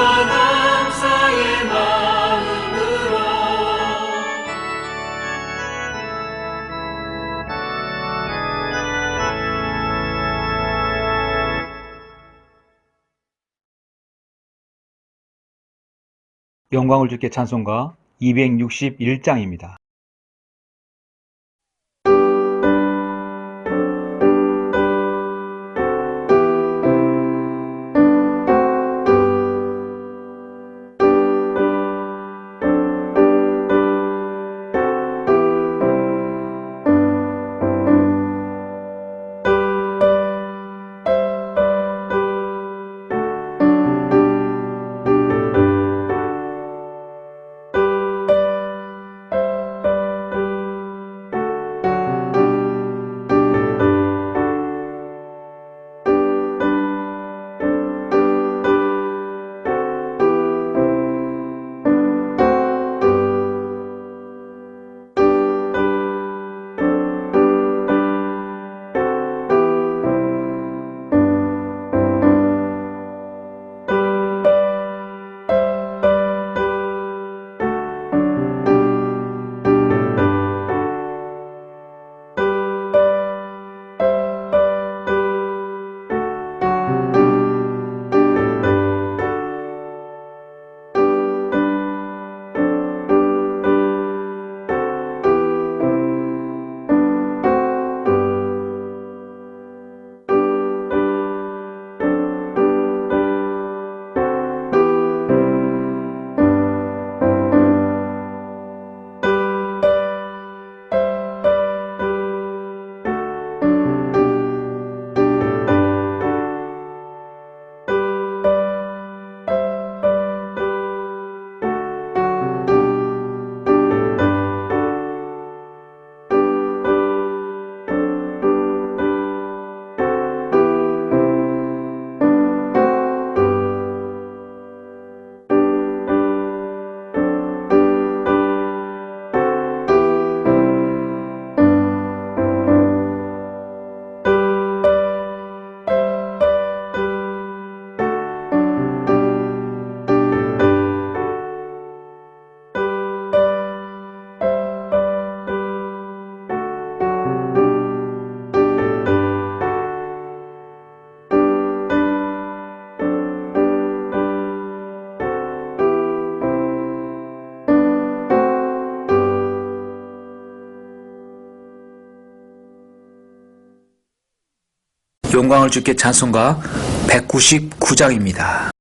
감사의 마음으로 영광을 주께 찬송가 261장입니다. 영광을 주께 찬송가 199장입니다.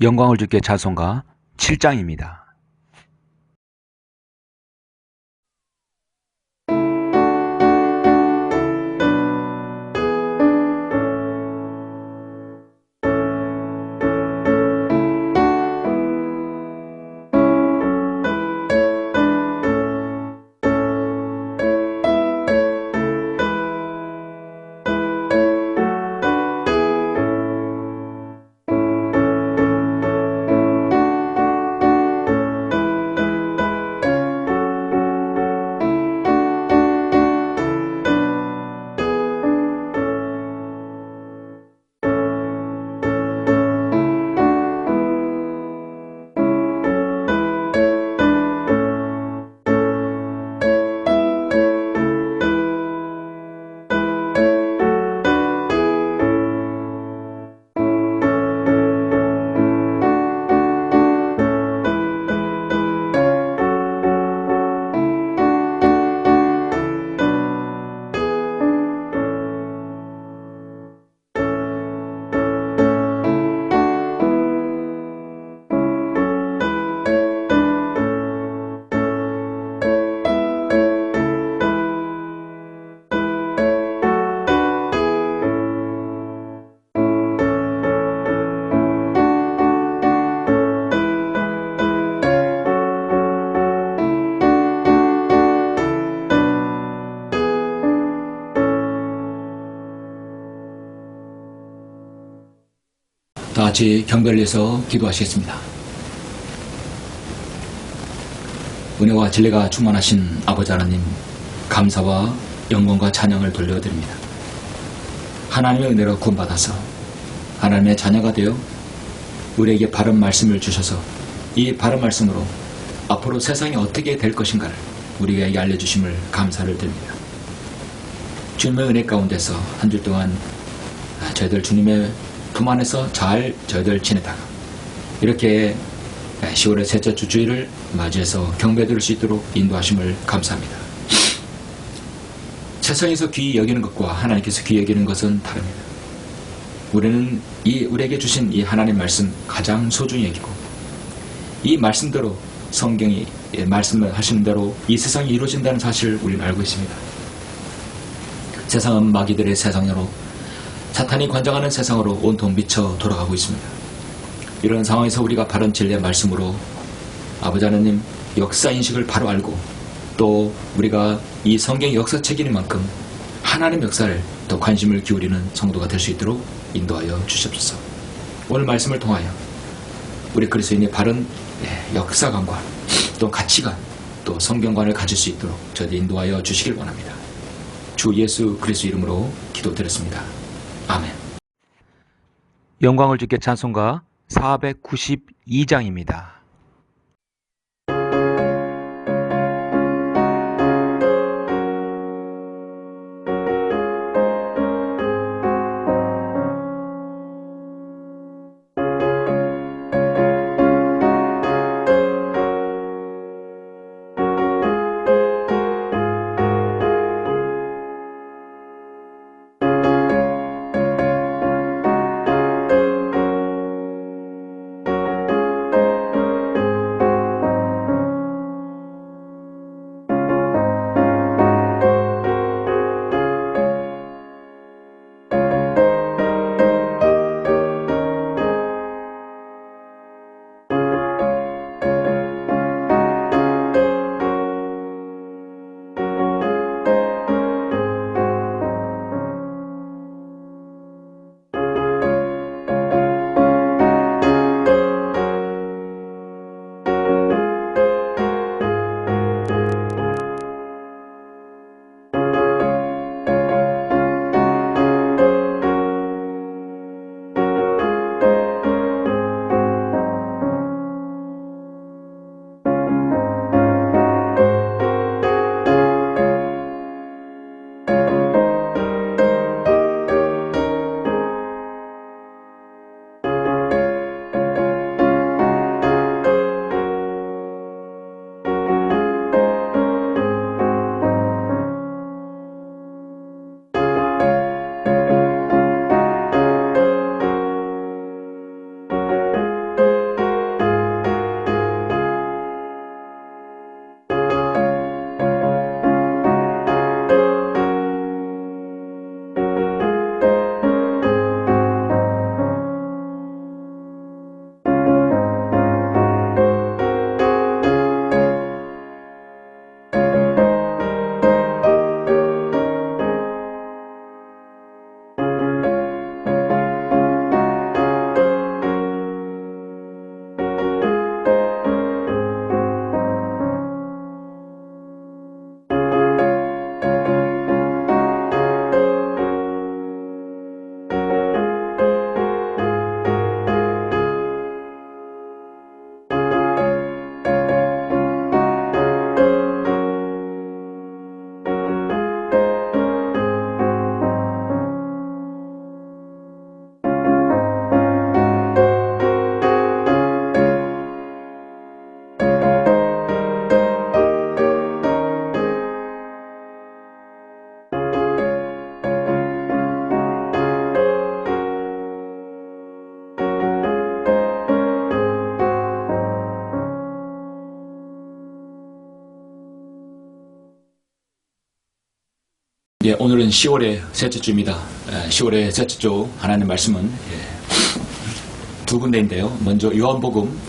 영광을 주께 찬송가 7장입니다. 다 같이 경배를 해서 기도하시겠습니다. 은혜와 진리가 충만하신 아버지 하나님, 감사와 영광과 찬양을 돌려드립니다. 하나님의 은혜로 구원받아서 하나님의 자녀가 되어 우리에게 바른 말씀을 주셔서 이 바른 말씀으로 앞으로 세상이 어떻게 될 것인가를 우리에게 알려주심을 감사를 드립니다. 주님의 은혜 가운데서 한 주 동안 저희들 주님의 품 안에서 잘 저희들 지내다가 이렇게 10월의 셋째 주주일을 맞이해서 경배 드릴 수 있도록 인도하심을 감사합니다. 세상에서 귀히 여기는 것과 하나님께서 귀히 여기는 것은 다릅니다. 우리는 우리에게 주신 이 하나님 말씀 가장 소중히 여기고 이 말씀대로 성경이 말씀을 하시는 대로 이 세상이 이루어진다는 사실을 우리는 알고 있습니다. 세상은 마귀들의 세상으로 사탄이 관장하는 세상으로 온통 미쳐 돌아가고 있습니다. 이런 상황에서 우리가 바른 진리의 말씀으로 아버지 하나님 역사인식을 바로 알고 또 우리가 이 성경의 역사책인 만큼 하나님 역사를 더 관심을 기울이는 성도가 될 수 있도록 인도하여 주시옵소서. 오늘 말씀을 통하여 우리 그리스도인의 바른 역사관과 또 가치관 또 성경관을 가질 수 있도록 저희 인도하여 주시길 원합니다. 주 예수 그리스도 이름으로 기도드렸습니다. 아멘. 영광을 주께 찬송가 492장입니다. 오늘은 10월의 셋째 주입니다. 10월의 셋째 주 하나님 말씀은 두 군데인데요. 먼저 요한복음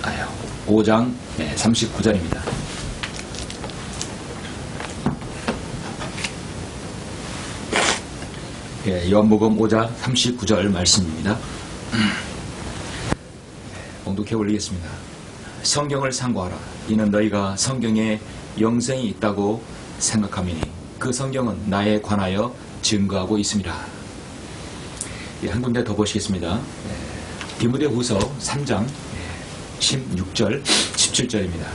5장 39절입니다. 요한복음 5장 39절 말씀입니다. 봉독해 올리겠습니다. 성경을 상고하라. 이는 너희가 성경에 영생이 있다고 생각하미니 그 성경은 나에 관하여 증거하고 있습니다. 한 군데 더 보시겠습니다. 디모데후서 3장 16절 17절입니다.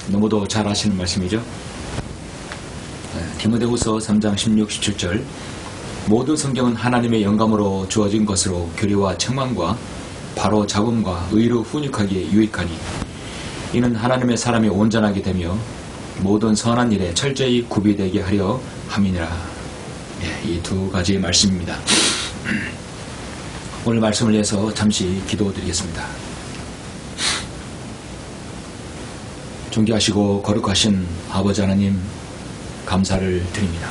너무도 잘 아시는 말씀이죠. 디모데후서 3장 16, 17절 모든 성경은 하나님의 영감으로 주어진 것으로 교리와 책망과 바로 잡음과 의로 훈육하기에 유익하니 이는 하나님의 사람이 온전하게 되며 모든 선한 일에 철저히 구비되게 하려 함이니라. 이 두 가지 말씀입니다. 오늘 말씀을 위해서 잠시 기도드리겠습니다. 존귀하시고 거룩하신 아버지 하나님 감사를 드립니다.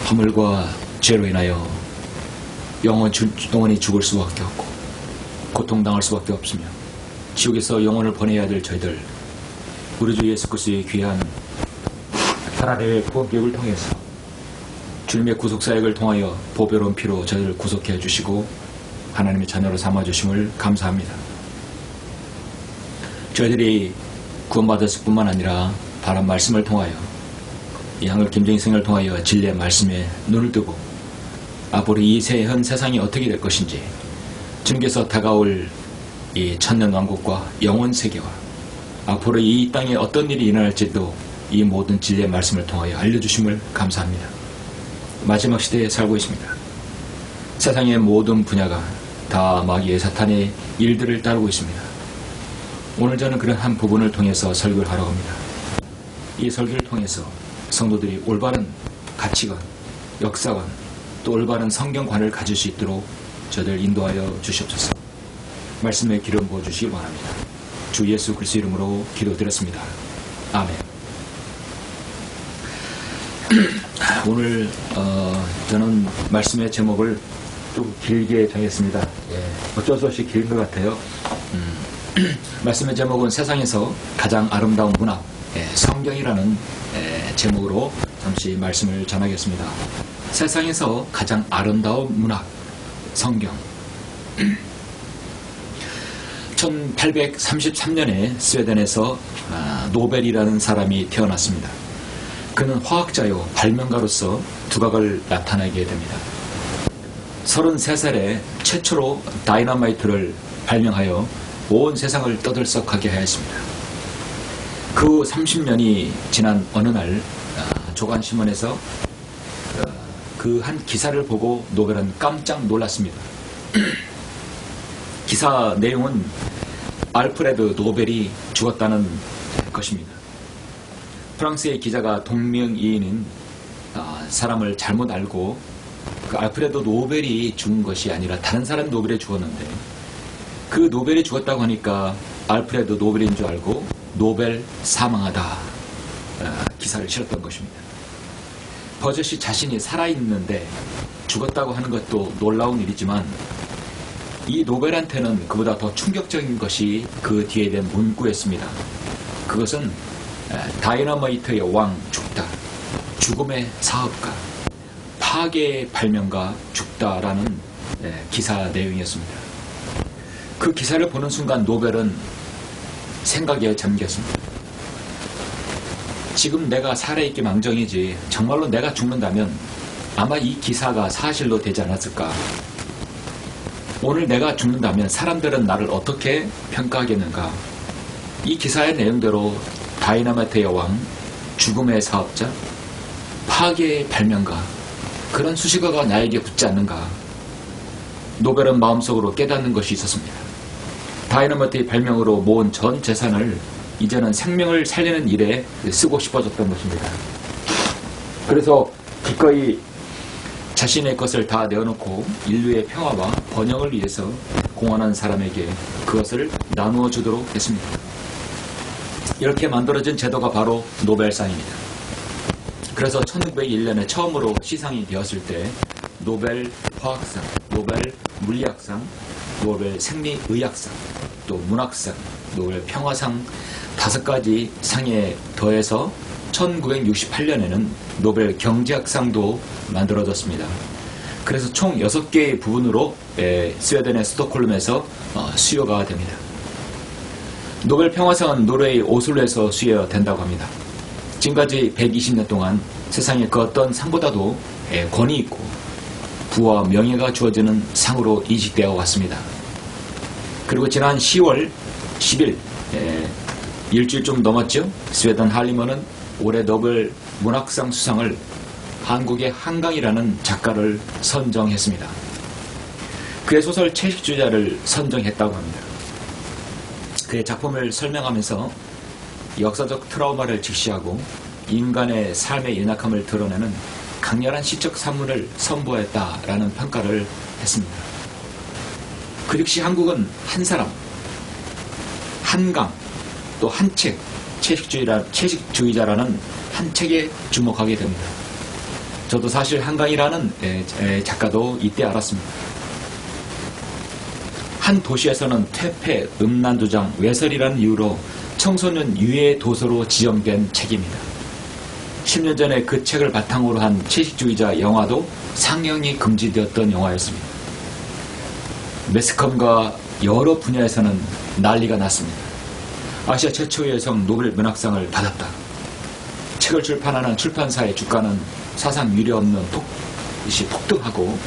허물과 죄로 인하여 영원히 죽을 수밖에 없고 고통당할 수밖에 없으며 지옥에서 영혼을 보내야 될 저희들 우리 주 예수 그리스도의 귀한 하나님의 구원계획을 통해서 주님의 구속사역을 통하여 보배로운 피로 저희를 구속해 주시고 하나님의 자녀로 삼아주심을 감사합니다. 저희들이 구원받았을 뿐만 아니라 바른 말씀을 통하여 이 한글 김정희 생을 통하여 진리의 말씀에 눈을 뜨고 앞으로 이 현 세상이 어떻게 될 것인지 주님께서 다가올 이 천년왕국과 영원세계와 앞으로 이 땅에 어떤 일이 일어날지도 이 모든 진리의 말씀을 통하여 알려주심을 감사합니다. 마지막 시대에 살고 있습니다. 세상의 모든 분야가 다 마귀의 사탄의 일들을 따르고 있습니다. 오늘 저는 그런 한 부분을 통해서 설교를 하러 갑니다. 이 설교를 통해서 성도들이 올바른 가치관, 역사관, 또 올바른 성경관을 가질 수 있도록 저들 인도하여 주시옵소서. 말씀에 기름 부어주시기 바랍니다. 주 예수 그리스도 이름으로 기도드렸습니다. 아멘. 오늘 저는 말씀의 제목을 좀 길게 정했습니다. 어쩔 수 없이 긴 것 같아요. 말씀의 제목은 세상에서 가장 아름다운 문학, 성경이라는 제목으로 잠시 말씀을 전하겠습니다. 세상에서 가장 아름다운 문학, 성경. 1833년에 스웨덴에서 노벨이라는 사람이 태어났습니다. 그는 화학자요 발명가로서 두각을 나타내게 됩니다. 33살에 최초로 다이너마이트를 발명하여 온 세상을 떠들썩하게 하였습니다. 그 후 30년이 지난 어느 날 조간신문에서 그 한 기사를 보고 노벨은 깜짝 놀랐습니다. 기사 내용은 알프레드 노벨이 죽었다는 것입니다. 프랑스의 기자가 동명이인인 사람을 잘못 알고 그 알프레드 노벨이 죽은 것이 아니라 다른 사람 노벨이 죽었는데 그 노벨이 죽었다고 하니까 알프레드 노벨인 줄 알고 노벨 사망하다 기사를 실었던 것입니다. 버젓이 자신이 살아있는데 죽었다고 하는 것도 놀라운 일이지만 이 노벨한테는 그보다 더 충격적인 것이 그 뒤에 된 문구였습니다. 그것은 다이너마이트의 왕 죽다, 죽음의 사업가, 파괴의 발명가 죽다라는 기사 내용이었습니다. 그 기사를 보는 순간 노벨은 생각에 잠겼습니다. 지금 내가 살아있기 망정이지 정말로 내가 죽는다면 아마 이 기사가 사실로 되지 않았을까. 오늘 내가 죽는다면 사람들은 나를 어떻게 평가하겠는가. 이 기사의 내용대로 다이너마이트의 왕, 죽음의 사업자, 파괴의 발명가, 그런 수식어가 나에게 붙지 않는가. 노벨은 마음속으로 깨닫는 것이 있었습니다. 다이너마이트의 발명으로 모은 전 재산을 이제는 생명을 살리는 일에 쓰고 싶어졌던 것입니다. 그래서 기꺼이 자신의 것을 다 내어놓고 인류의 평화와 번영을 위해서 공헌한 사람에게 그것을 나누어 주도록 했습니다. 이렇게 만들어진 제도가 바로 노벨상입니다. 그래서 1901년에 처음으로 시상이 되었을 때 노벨 화학상, 노벨 물리학상, 노벨 생리의학상, 또 문학상, 노벨 평화상 5가지 상에 더해서 1968년에는 노벨 경제학상도 만들어졌습니다. 그래서 총 6개의 부분으로 스웨덴의 스톡홀름에서 수여가 됩니다. 노벨 평화상은 노르웨이 오슬로에서 수여된다고 합니다. 지금까지 120년 동안 세상에 그 어떤 상보다도 권위 있고 부와 명예가 주어지는 상으로 인식되어 왔습니다. 그리고 지난 10월 10일 일주일 좀 넘었죠. 스웨덴 할리먼은 올해 노벨 문학상 수상을 한국의 한강이라는 작가를 선정했습니다. 그의 소설 채식주의자를 선정했다고 합니다. 그의 작품을 설명하면서 역사적 트라우마를 직시하고 인간의 삶의 연약함을 드러내는 강렬한 시적 산문을 선보였다라는 평가를 했습니다. 그 즉시 한국은 한 사람, 한강, 또 한 책, 채식주의자라는 한 책에 주목하게 됩니다. 저도 사실 한강이라는 작가도 이때 알았습니다. 한 도시에서는 퇴폐, 음란도장, 외설이라는 이유로 청소년 유해 도서로 지정된 책입니다. 10년 전에 그 책을 바탕으로 한 채식주의자 영화도 상영이 금지되었던 영화였습니다. 매스컴과 여러 분야에서는 난리가 났습니다. 아시아 최초의 여성 노벨 문학상을 받았다. 책을 출판하는 출판사의 주가는 사상 유례 없는 폭등하고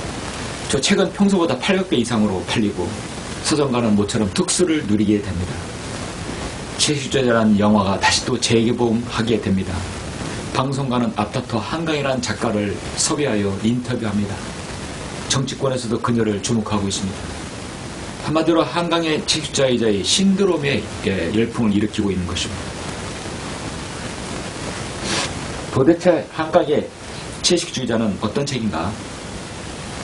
저 책은 평소보다 800배 이상으로 팔리고 서점가는 모처럼 특수를 누리게 됩니다. 채식주의자라는 영화가 다시 또 재개봉하게 됩니다. 방송가는 앞다퉈 한강이라는 작가를 섭외하여 인터뷰합니다. 정치권에서도 그녀를 주목하고 있습니다. 한마디로 한강의 채식주의자의 신드롬에 열풍을 일으키고 있는 것입니다. 도대체 한강의 채식주의자는 어떤 책인가?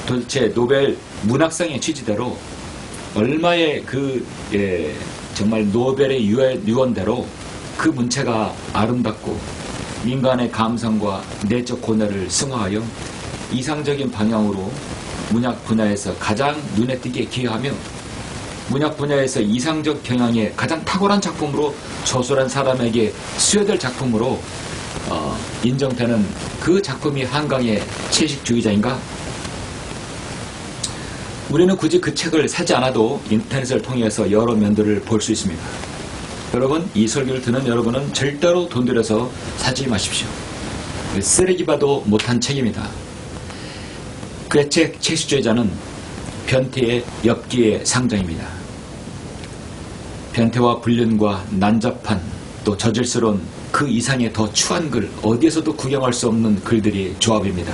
도대체 노벨 문학상의 취지대로 얼마의 정말 노벨의 유언대로 그 문체가 아름답고 인간의 감성과 내적 고뇌를 승화하여 이상적인 방향으로 문학 분야에서 가장 눈에 띄게 기여하며 문학 분야에서 이상적 경향의 가장 탁월한 작품으로 저술한 사람에게 수여될 작품으로 인정되는 그 작품이 한강의 채식주의자인가? 우리는 굳이 그 책을 사지 않아도 인터넷을 통해서 여러 면들을 볼 수 있습니다. 여러분, 이 설교를 듣는 여러분은 절대로 돈 들여서 사지 마십시오. 쓰레기 봐도 못한 책입니다. 그의 책 채식주의자는 변태의 엽기의 상징입니다. 변태와 불륜과 난잡한 또 저질스러운 그 이상의 더 추한 글, 어디에서도 구경할 수 없는 글들이 조합입니다.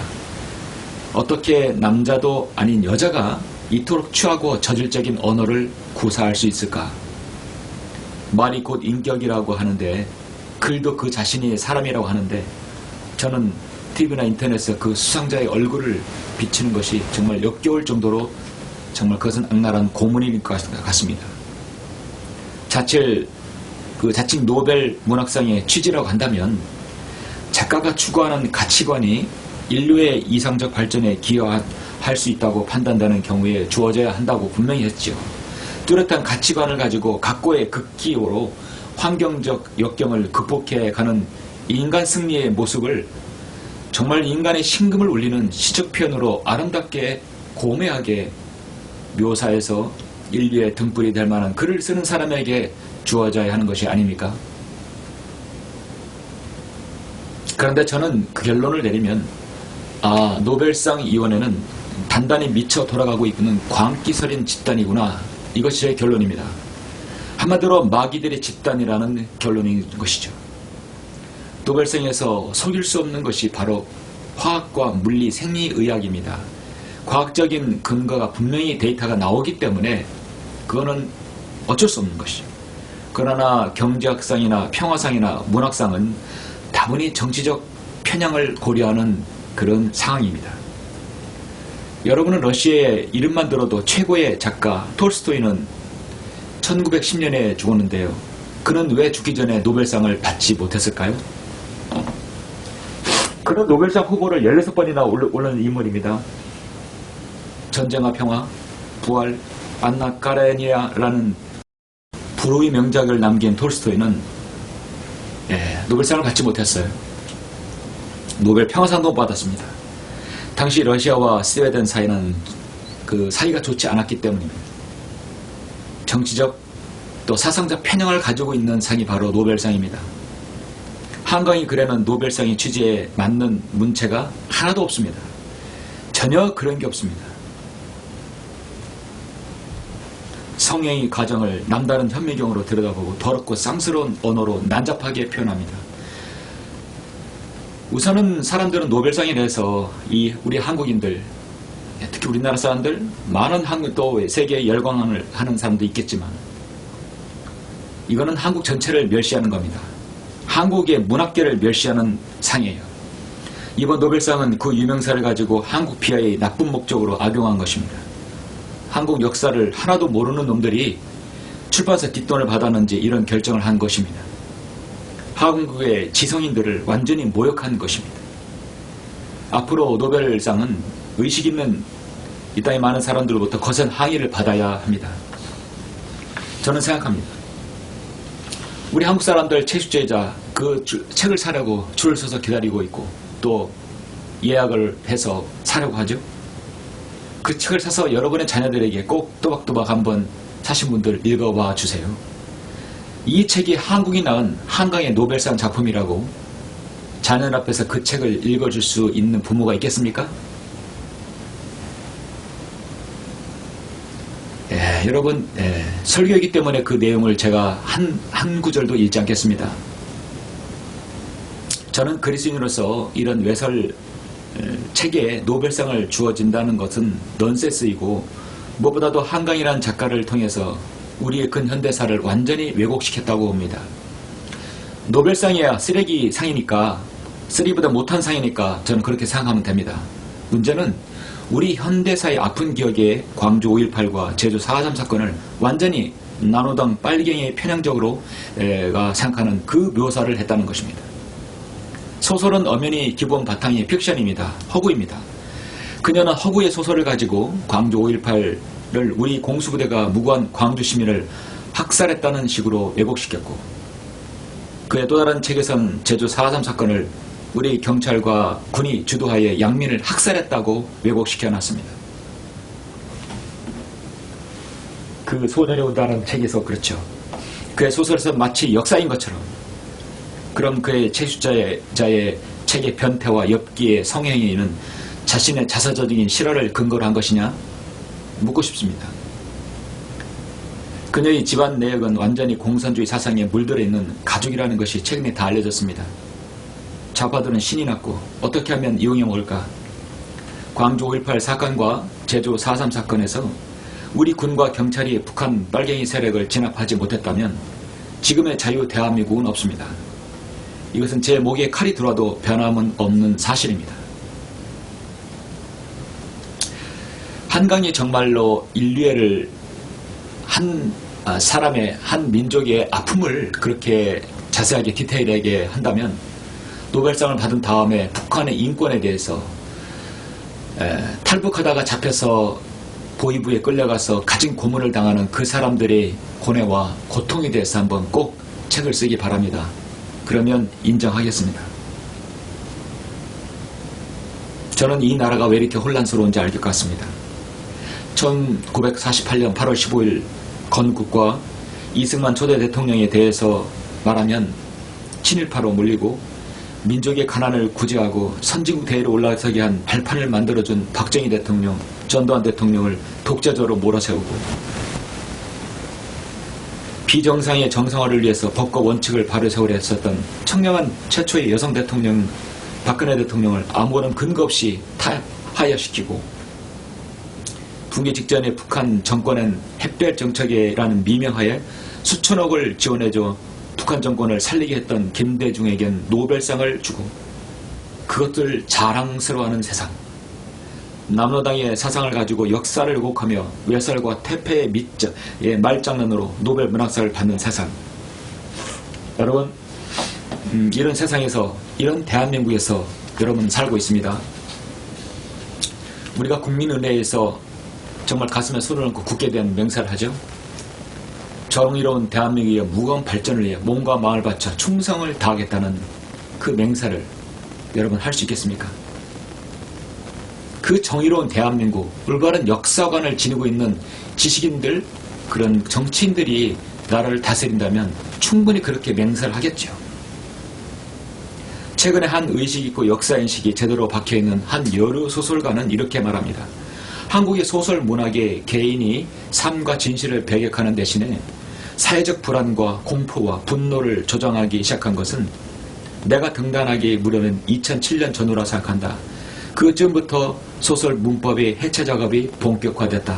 어떻게 남자도 아닌 여자가 이토록 추하고 저질적인 언어를 구사할 수 있을까? 말이 곧 인격이라고 하는데 글도 그 자신이 사람이라고 하는데 저는 TV나 인터넷에서 그 수상자의 얼굴을 비치는 것이 정말 역겨울 정도로 정말 그것은 악랄한 고문일 것 같습니다. 자칭 노벨 문학상의 취지라고 한다면 작가가 추구하는 가치관이 인류의 이상적 발전에 기여할 수 있다고 판단되는 경우에 주어져야 한다고 분명히 했죠. 뚜렷한 가치관을 가지고 각고의 극기호로 환경적 역경을 극복해가는 인간 승리의 모습을 정말 인간의 심금을 울리는 시적 표현으로 아름답게 고매하게 묘사해서 인류의 등불이 될 만한 글을 쓰는 사람에게 주어져야 하는 것이 아닙니까? 그런데 저는 그 결론을 내리면 노벨상 위원회는 단단히 미쳐 돌아가고 있는 광기설인 집단이구나. 이것이 제 결론입니다. 한마디로 마귀들의 집단이라는 결론인 것이죠. 노벨상에서 속일 수 없는 것이 바로 화학과 물리, 생리의학입니다. 과학적인 근거가 분명히 데이터가 나오기 때문에 그거는 어쩔 수 없는 것이죠. 그러나 경제학상이나 평화상이나 문학상은 다분히 정치적 편향을 고려하는 그런 상황입니다. 여러분은 러시아의 이름만 들어도 최고의 작가 톨스토이는 1910년에 죽었는데요. 그는 왜 죽기 전에 노벨상을 받지 못했을까요? 그는 노벨상 후보를 16번이나 오른 인물입니다. 전쟁과 평화, 부활, 안나 까레니아라는 불후의 명작을 남긴 톨스토이는 노벨상을 받지 못했어요. 노벨 평화상도 받았습니다. 당시 러시아와 스웨덴 사이는 그 사이가 좋지 않았기 때문입니다. 정치적 또 사상적 편향을 가지고 있는 상이 바로 노벨상입니다. 한강의 글에는 노벨상의 취지에 맞는 문체가 하나도 없습니다. 전혀 그런 게 없습니다. 성행의 과정을 남다른 현미경으로 들여다보고 더럽고 쌍스러운 언어로 난잡하게 표현합니다. 우선은 사람들은 노벨상에 대해서 우리 한국인들, 특히 우리나라 사람들, 많은 또 세계에 열광을 하는 사람도 있겠지만 이거는 한국 전체를 멸시하는 겁니다. 한국의 문학계를 멸시하는 상이에요. 이번 노벨상은 그 유명사를 가지고 한국 비하의 나쁜 목적으로 악용한 것입니다. 한국 역사를 하나도 모르는 놈들이 출판사 뒷돈을 받았는지 이런 결정을 한 것입니다. 한국의 지성인들을 완전히 모욕한 것입니다. 앞으로 노벨상은 의식 있는 이 땅의 많은 사람들로부터 거센 항의를 받아야 합니다. 저는 생각합니다. 우리 한국 사람들 채식주의자 그 책을 사려고 줄을 서서 기다리고 있고 또 예약을 해서 사려고 하죠. 그 책을 사서 여러분의 자녀들에게 꼭 또박또박 한번 사신 분들 읽어봐 주세요. 이 책이 한국이 낳은 한강의 노벨상 작품이라고 자녀 앞에서 그 책을 읽어줄 수 있는 부모가 있겠습니까? 여러분, 설교이기 때문에 그 내용을 제가 한 구절도 읽지 않겠습니다. 저는 그리스인으로서 이런 외설 책에 노벨상을 주어진다는 것은 넌센스이고 무엇보다도 한강이라는 작가를 통해서 우리의 근현대사를 완전히 왜곡시켰다고 봅니다. 노벨상이야 쓰레기 상이니까, 쓰레기보다 못한 상이니까 저는 그렇게 생각하면 됩니다. 문제는 우리 현대사의 아픈 기억에 광주 5.18과 제주 4.3 사건을 완전히 나노당 빨갱이의 편향적으로 생각하는 그 묘사를 했다는 것입니다. 소설은 엄연히 기본 바탕이 픽션입니다. 허구입니다. 그녀는 허구의 소설을 가지고 광주 5.18를 우리 공수부대가 무고한 광주 시민을 학살했다는 식으로 왜곡시켰고, 그의 또 다른 책에선 제주 4.3 사건을 우리 경찰과 군이 주도하에 양민을 학살했다고 왜곡시켜놨습니다. 그 소년이 온다는 책에서 그렇죠. 그의 소설에서 마치 역사인 것처럼, 그럼 그의 채식주자의 책의 변태와 엽기의 성행위는 자신의 자사적인 실화를 근거로 한 것이냐? 묻고 싶습니다. 그녀의 집안 내역은 완전히 공산주의 사상에 물들어 있는 가족이라는 것이 최근에 다 알려졌습니다. 좌파들은 신이 났고 어떻게 하면 이용해 먹을까? 광주 5.18 사건과 제주 4.3 사건에서 우리 군과 경찰이 북한 빨갱이 세력을 진압하지 못했다면 지금의 자유 대한민국은 없습니다. 이것은 제 목에 칼이 들어와도 변함은 없는 사실입니다. 한강이 정말로 인류애를 한 사람의, 한 민족의 아픔을 그렇게 자세하게 디테일하게 한다면 노벨상을 받은 다음에 북한의 인권에 대해서 탈북하다가 잡혀서 보위부에 끌려가서 가진 고문을 당하는 그 사람들의 고뇌와 고통에 대해서 한번 꼭 책을 쓰기 바랍니다. 그러면 인정하겠습니다. 저는 이 나라가 왜 이렇게 혼란스러운지 알 것 같습니다. 1948년 8월 15일 건국과 이승만 초대 대통령에 대해서 말하면 친일파로 물리고 민족의 가난을 구제하고 선진국 대회에 올라서게 한 발판을 만들어준 박정희 대통령, 전두환 대통령을 독재자로 몰아세우고 비정상의 정상화를 위해서 법과 원칙을 바로 세우려 했었던 청렴한 최초의 여성 대통령 박근혜 대통령을 아무런 근거 없이 하야시키고 붕괴 직전에 북한 정권은 햇별 정책이라는 미명하에 수천억을 지원해줘 북한 정권을 살리게 했던 김대중에겐 노벨상을 주고 그것들 자랑스러워하는 세상, 남로당의 사상을 가지고 역사를 왜곡하며 외설과 퇴폐의 말장난으로 노벨 문학상을 받는 세상. 여러분, 이런 세상에서, 이런 대한민국에서 여러분 살고 있습니다. 우리가 국민은혜에서 정말 가슴에 손을 얹고 굳게 된 맹세를 하죠. 정의로운 대한민국의 위해 무거운 발전을 위해 몸과 마음을 바쳐 충성을 다하겠다는 그 맹세를 여러분 할 수 있겠습니까? 그 정의로운 대한민국, 올바른 역사관을 지니고 있는 지식인들, 그런 정치인들이 나라를 다스린다면 충분히 그렇게 맹세를 하겠죠. 최근에 한 의식있고 역사인식이 제대로 박혀있는 한 여류 소설가는 이렇게 말합니다. 한국의 소설 문학의 개인이 삶과 진실을 배격하는 대신에 사회적 불안과 공포와 분노를 조장하기 시작한 것은 내가 등단하기 무렵인 2007년 전후라 생각한다. 그쯤부터 소설 문법의 해체 작업이 본격화됐다.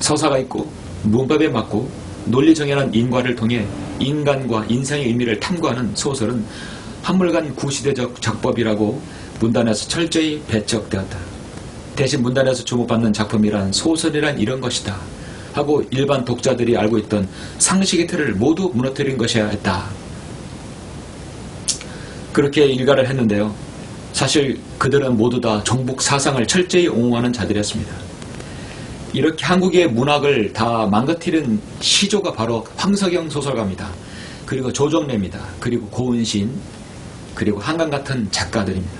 서사가 있고 문법에 맞고 논리정연한 인과를 통해 인간과 인생의 의미를 탐구하는 소설은 한물간 구시대적 작법이라고 문단에서 철저히 배척되었다. 대신 문단에서 주목받는 작품이란 소설이란 이런 것이다 하고 일반 독자들이 알고 있던 상식의 틀을 모두 무너뜨린 것이어야 했다. 그렇게 일가를 했는데요. 사실 그들은 모두 다 종북 사상을 철저히 옹호하는 자들이었습니다. 이렇게 한국의 문학을 다 망가뜨린 시조가 바로 황석영 소설가입니다. 그리고 조정래입니다. 그리고 고은신, 그리고 한강 같은 작가들입니다.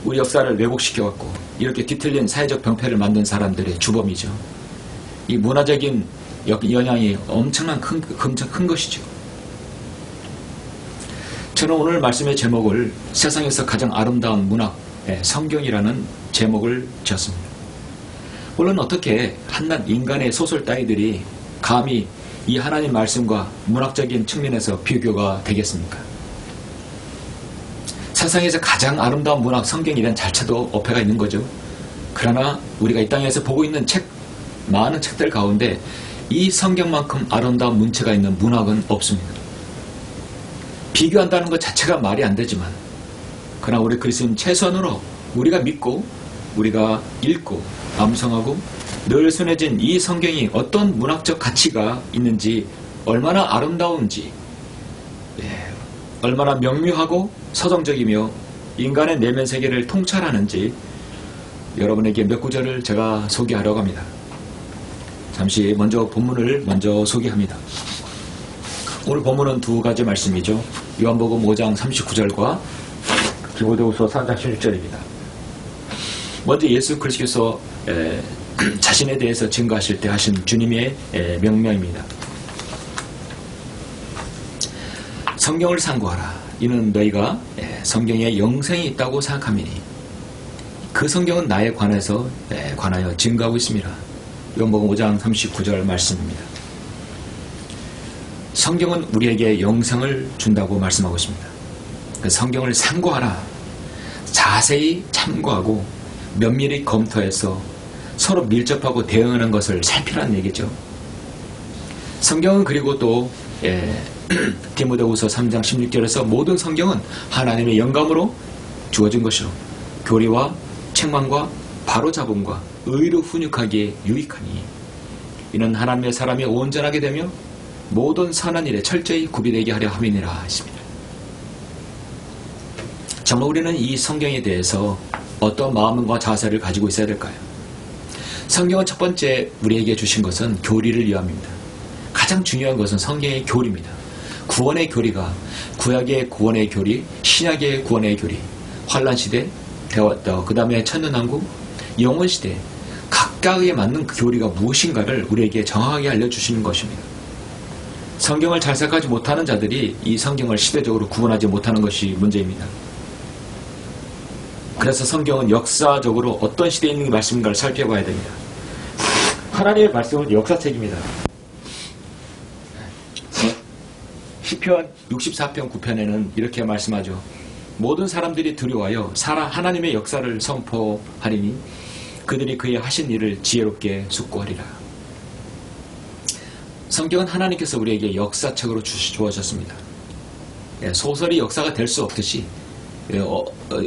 우리 역사를 왜곡시켜왔고 이렇게 뒤틀린 사회적 병폐를 만든 사람들의 주범이죠. 이 문화적인 영향이 엄청난 큰 것이죠. 저는 오늘 말씀의 제목을 세상에서 가장 아름다운 문학, 성경이라는 제목을 지었습니다. 물론 어떻게 한낱 인간의 소설 따위들이 감히 이 하나님 말씀과 문학적인 측면에서 비교가 되겠습니까? 세상에서 가장 아름다운 문학 성경이란 자체도 어폐가 있는 거죠. 그러나 우리가 이 땅에서 보고 있는 많은 책들 가운데 이 성경만큼 아름다운 문체가 있는 문학은 없습니다. 비교한다는 것 자체가 말이 안 되지만, 그러나 우리 그리스도인 최선으로 우리가 믿고 우리가 읽고 암송하고 늘 손에 쥔 이 성경이 어떤 문학적 가치가 있는지, 얼마나 아름다운지, 얼마나 명료하고 서정적이며 인간의 내면 세계를 통찰하는지 여러분에게 몇 구절을 제가 소개하려고 합니다. 잠시 먼저 본문을 소개합니다. 오늘 본문은 두 가지 말씀이죠. 요한복음 5장 39절과 디모데후서 3장 16절입니다. 먼저 예수 그리스도께서 자신에 대해서 증거하실 때 하신 주님의 명령입니다. 성경을 상고하라. 이는 너희가 성경에 영생이 있다고 생각함이니 그 성경은 나에 관하여 증거하고 있습니다. 요한복음 5장 39절 말씀입니다. 성경은 우리에게 영생을 준다고 말씀하고 있습니다. 그 성경을 상고하라. 자세히 참고하고 면밀히 검토해서 서로 밀접하고 대응하는 것을 살피라는 얘기죠. 성경은 그리고 또 디모데후서 3장 16절에서 모든 성경은 하나님의 영감으로 주어진 것이로 교리와 책망과 바로잡음과 의로 훈육하기에 유익하니 이는 하나님의 사람이 온전하게 되며 모든 선한 일에 철저히 구비되게 하려 함이니라 했습니다. 정말 우리는 이 성경에 대해서 어떤 마음과 자세를 가지고 있어야 될까요? 성경은 첫 번째 우리에게 주신 것은 교리를 위함입니다. 가장 중요한 것은 성경의 교리입니다. 구원의 교리가 구약의 구원의 교리, 신약의 구원의 교리, 환란시대, 그 다음에 천년왕국, 영원시대 각각에 맞는 그 교리가 무엇인가를 우리에게 정확하게 알려주시는 것입니다. 성경을 잘 생각하지 못하는 자들이 이 성경을 시대적으로 구분하지 못하는 것이 문제입니다. 그래서 성경은 역사적으로 어떤 시대에 있는 말씀인가를 살펴봐야 됩니다. 하나님의 말씀은 역사책입니다. 시편 64편 9편에는 이렇게 말씀하죠. 모든 사람들이 두려워하여 하나님의 역사를 선포하리니 그들이 그의 하신 일을 지혜롭게 숙고하리라. 성경은 하나님께서 우리에게 역사책으로 주어졌습니다. 소설이 역사가 될 수 없듯이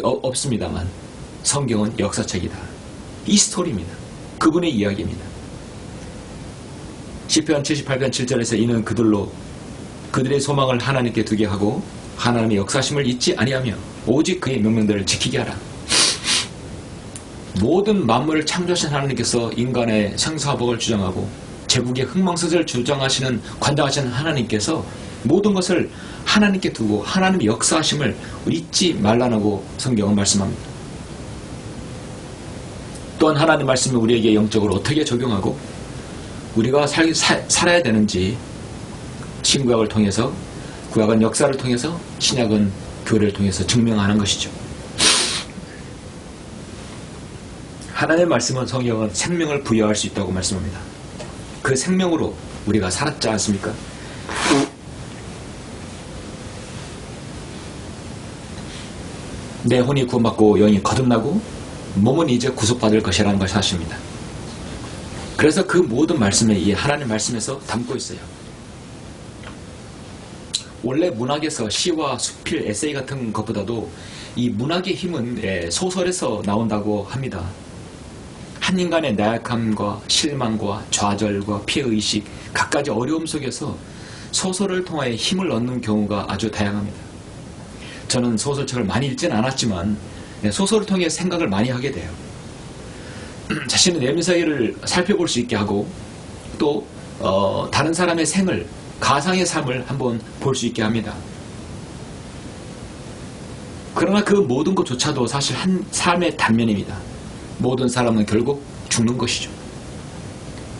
없습니다만 성경은 역사책이다. 이 스토리입니다. 그분의 이야기입니다. 시편 78편 7절에서 이는 그들의 소망을 하나님께 두게 하고 하나님의 역사심을 잊지 아니하며 오직 그의 명령들을 지키게 하라. 모든 만물을 창조하신 하나님께서 인간의 생사복을 주장하고 제국의 흥망성쇠를 주장하시는 관장하시는 하나님께서 모든 것을 하나님께 두고 하나님의 역사하심을 잊지 말라고 성경은 말씀합니다. 또한 하나님 말씀이 우리에게 영적으로 어떻게 적용하고 우리가 살아야 되는지 신구약을 통해서, 구약은 역사를 통해서, 신약은 교회를 통해서 증명하는 것이죠. 하나님의 말씀은, 성경은 생명을 부여할 수 있다고 말씀합니다. 그 생명으로 우리가 살았지 않습니까? 내 혼이 구원받고 영이 거듭나고 몸은 이제 구속받을 것이라는 것이 사실입니다. 그래서 그 모든 말씀에 이 하나님 말씀에서 담고 있어요. 원래 문학에서 시와 수필, 에세이 같은 것보다도 이 문학의 힘은 소설에서 나온다고 합니다. 한 인간의 나약함과 실망과 좌절과 피해의식, 갖가지 어려움 속에서 소설을 통하여 힘을 얻는 경우가 아주 다양합니다. 저는 소설책을 많이 읽지는 않았지만 소설을 통해 생각을 많이 하게 돼요. 자신의 내면 사이를 살펴볼 수 있게 하고 또 다른 사람의 생을, 가상의 삶을 한번 볼 수 있게 합니다. 그러나 그 모든 것조차도 사실 한 삶의 단면입니다. 모든 사람은 결국 죽는 것이죠.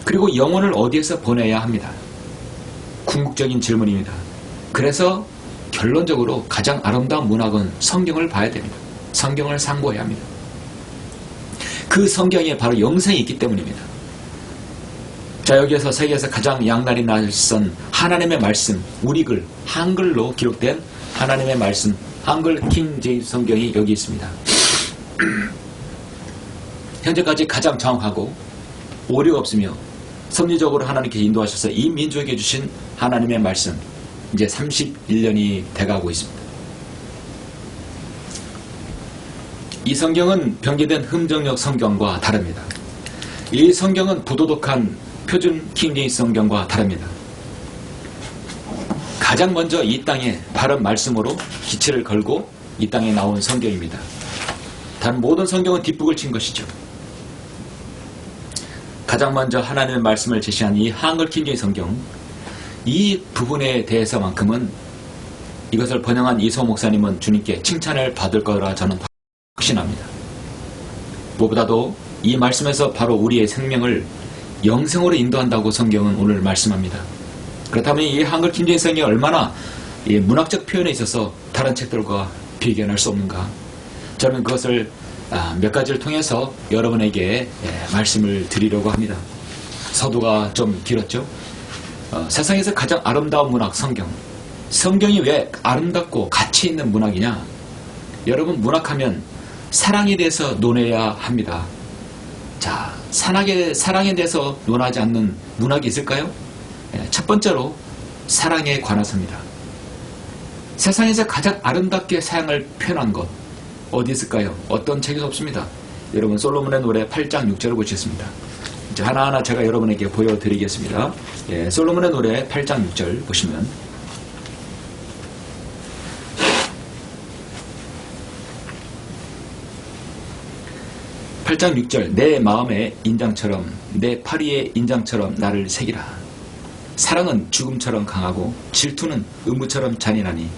그리고 영혼을 어디에서 보내야 합니다. 궁극적인 질문입니다. 그래서 결론적으로 가장 아름다운 문학은 성경을 봐야 됩니다. 성경을 상고해야 합니다. 그 성경에 바로 영생이 있기 때문입니다. 자, 여기에서 세계에서 가장 양날이 날선 하나님의 말씀, 우리글, 한글로 기록된 하나님의 말씀, 한글 킹 제임스 성경이 여기 있습니다. 현재까지 가장 정확하고 오류가 없으며 섭리적으로 하나님께서 인도하셔서 이 민족에게 주신 하나님의 말씀, 이제 31년이 돼가고 있습니다. 이 성경은 변개된 흠정역 성경과 다릅니다. 이 성경은 부도덕한 표준 킹제임스 성경과 다릅니다. 가장 먼저 이 땅에 바른 말씀으로 기초를 걸고 이 땅에 나온 성경입니다. 다른 모든 성경은 뒷북을 친 것이죠. 가장 먼저 하나님의 말씀을 제시한 이 한글 킹제임스 성경, 이 부분에 대해서만큼은 이것을 번역한 이소 목사님은 주님께 칭찬을 받을 거라 저는 확신합니다. 무엇보다도 이 말씀에서 바로 우리의 생명을 영생으로 인도한다고 성경은 오늘 말씀합니다. 그렇다면 이 한글 킹제임스 성경이 얼마나 문학적 표현에 있어서 다른 책들과 비교할 수 없는가? 저는 그것을 몇 가지를 통해서 여러분에게 말씀을 드리려고 합니다. 서두가 좀 길었죠? 세상에서 가장 아름다운 문학 성경. 성경이 왜 아름답고 가치 있는 문학이냐? 여러분, 문학하면 사랑에 대해서 논해야 합니다. 자, 사랑에 대해서 논하지 않는 문학이 있을까요? 첫 번째로 사랑에 관해서입니다. 세상에서 가장 아름답게 사랑을 표현한 것 어디 있을까요? 어떤 책에도 없습니다. 여러분, 솔로몬의 노래 8장 6절을 보시겠습니다. 이제 하나하나 제가 여러분에게 보여드리겠습니다. 솔로몬의 노래 8장 6절 보시면, (8장 6절) 내 마음의 인장처럼 내 파리의 인장처럼 나를 새기라. 사랑은 죽음처럼 강하고 질투는 음부처럼 잔인하니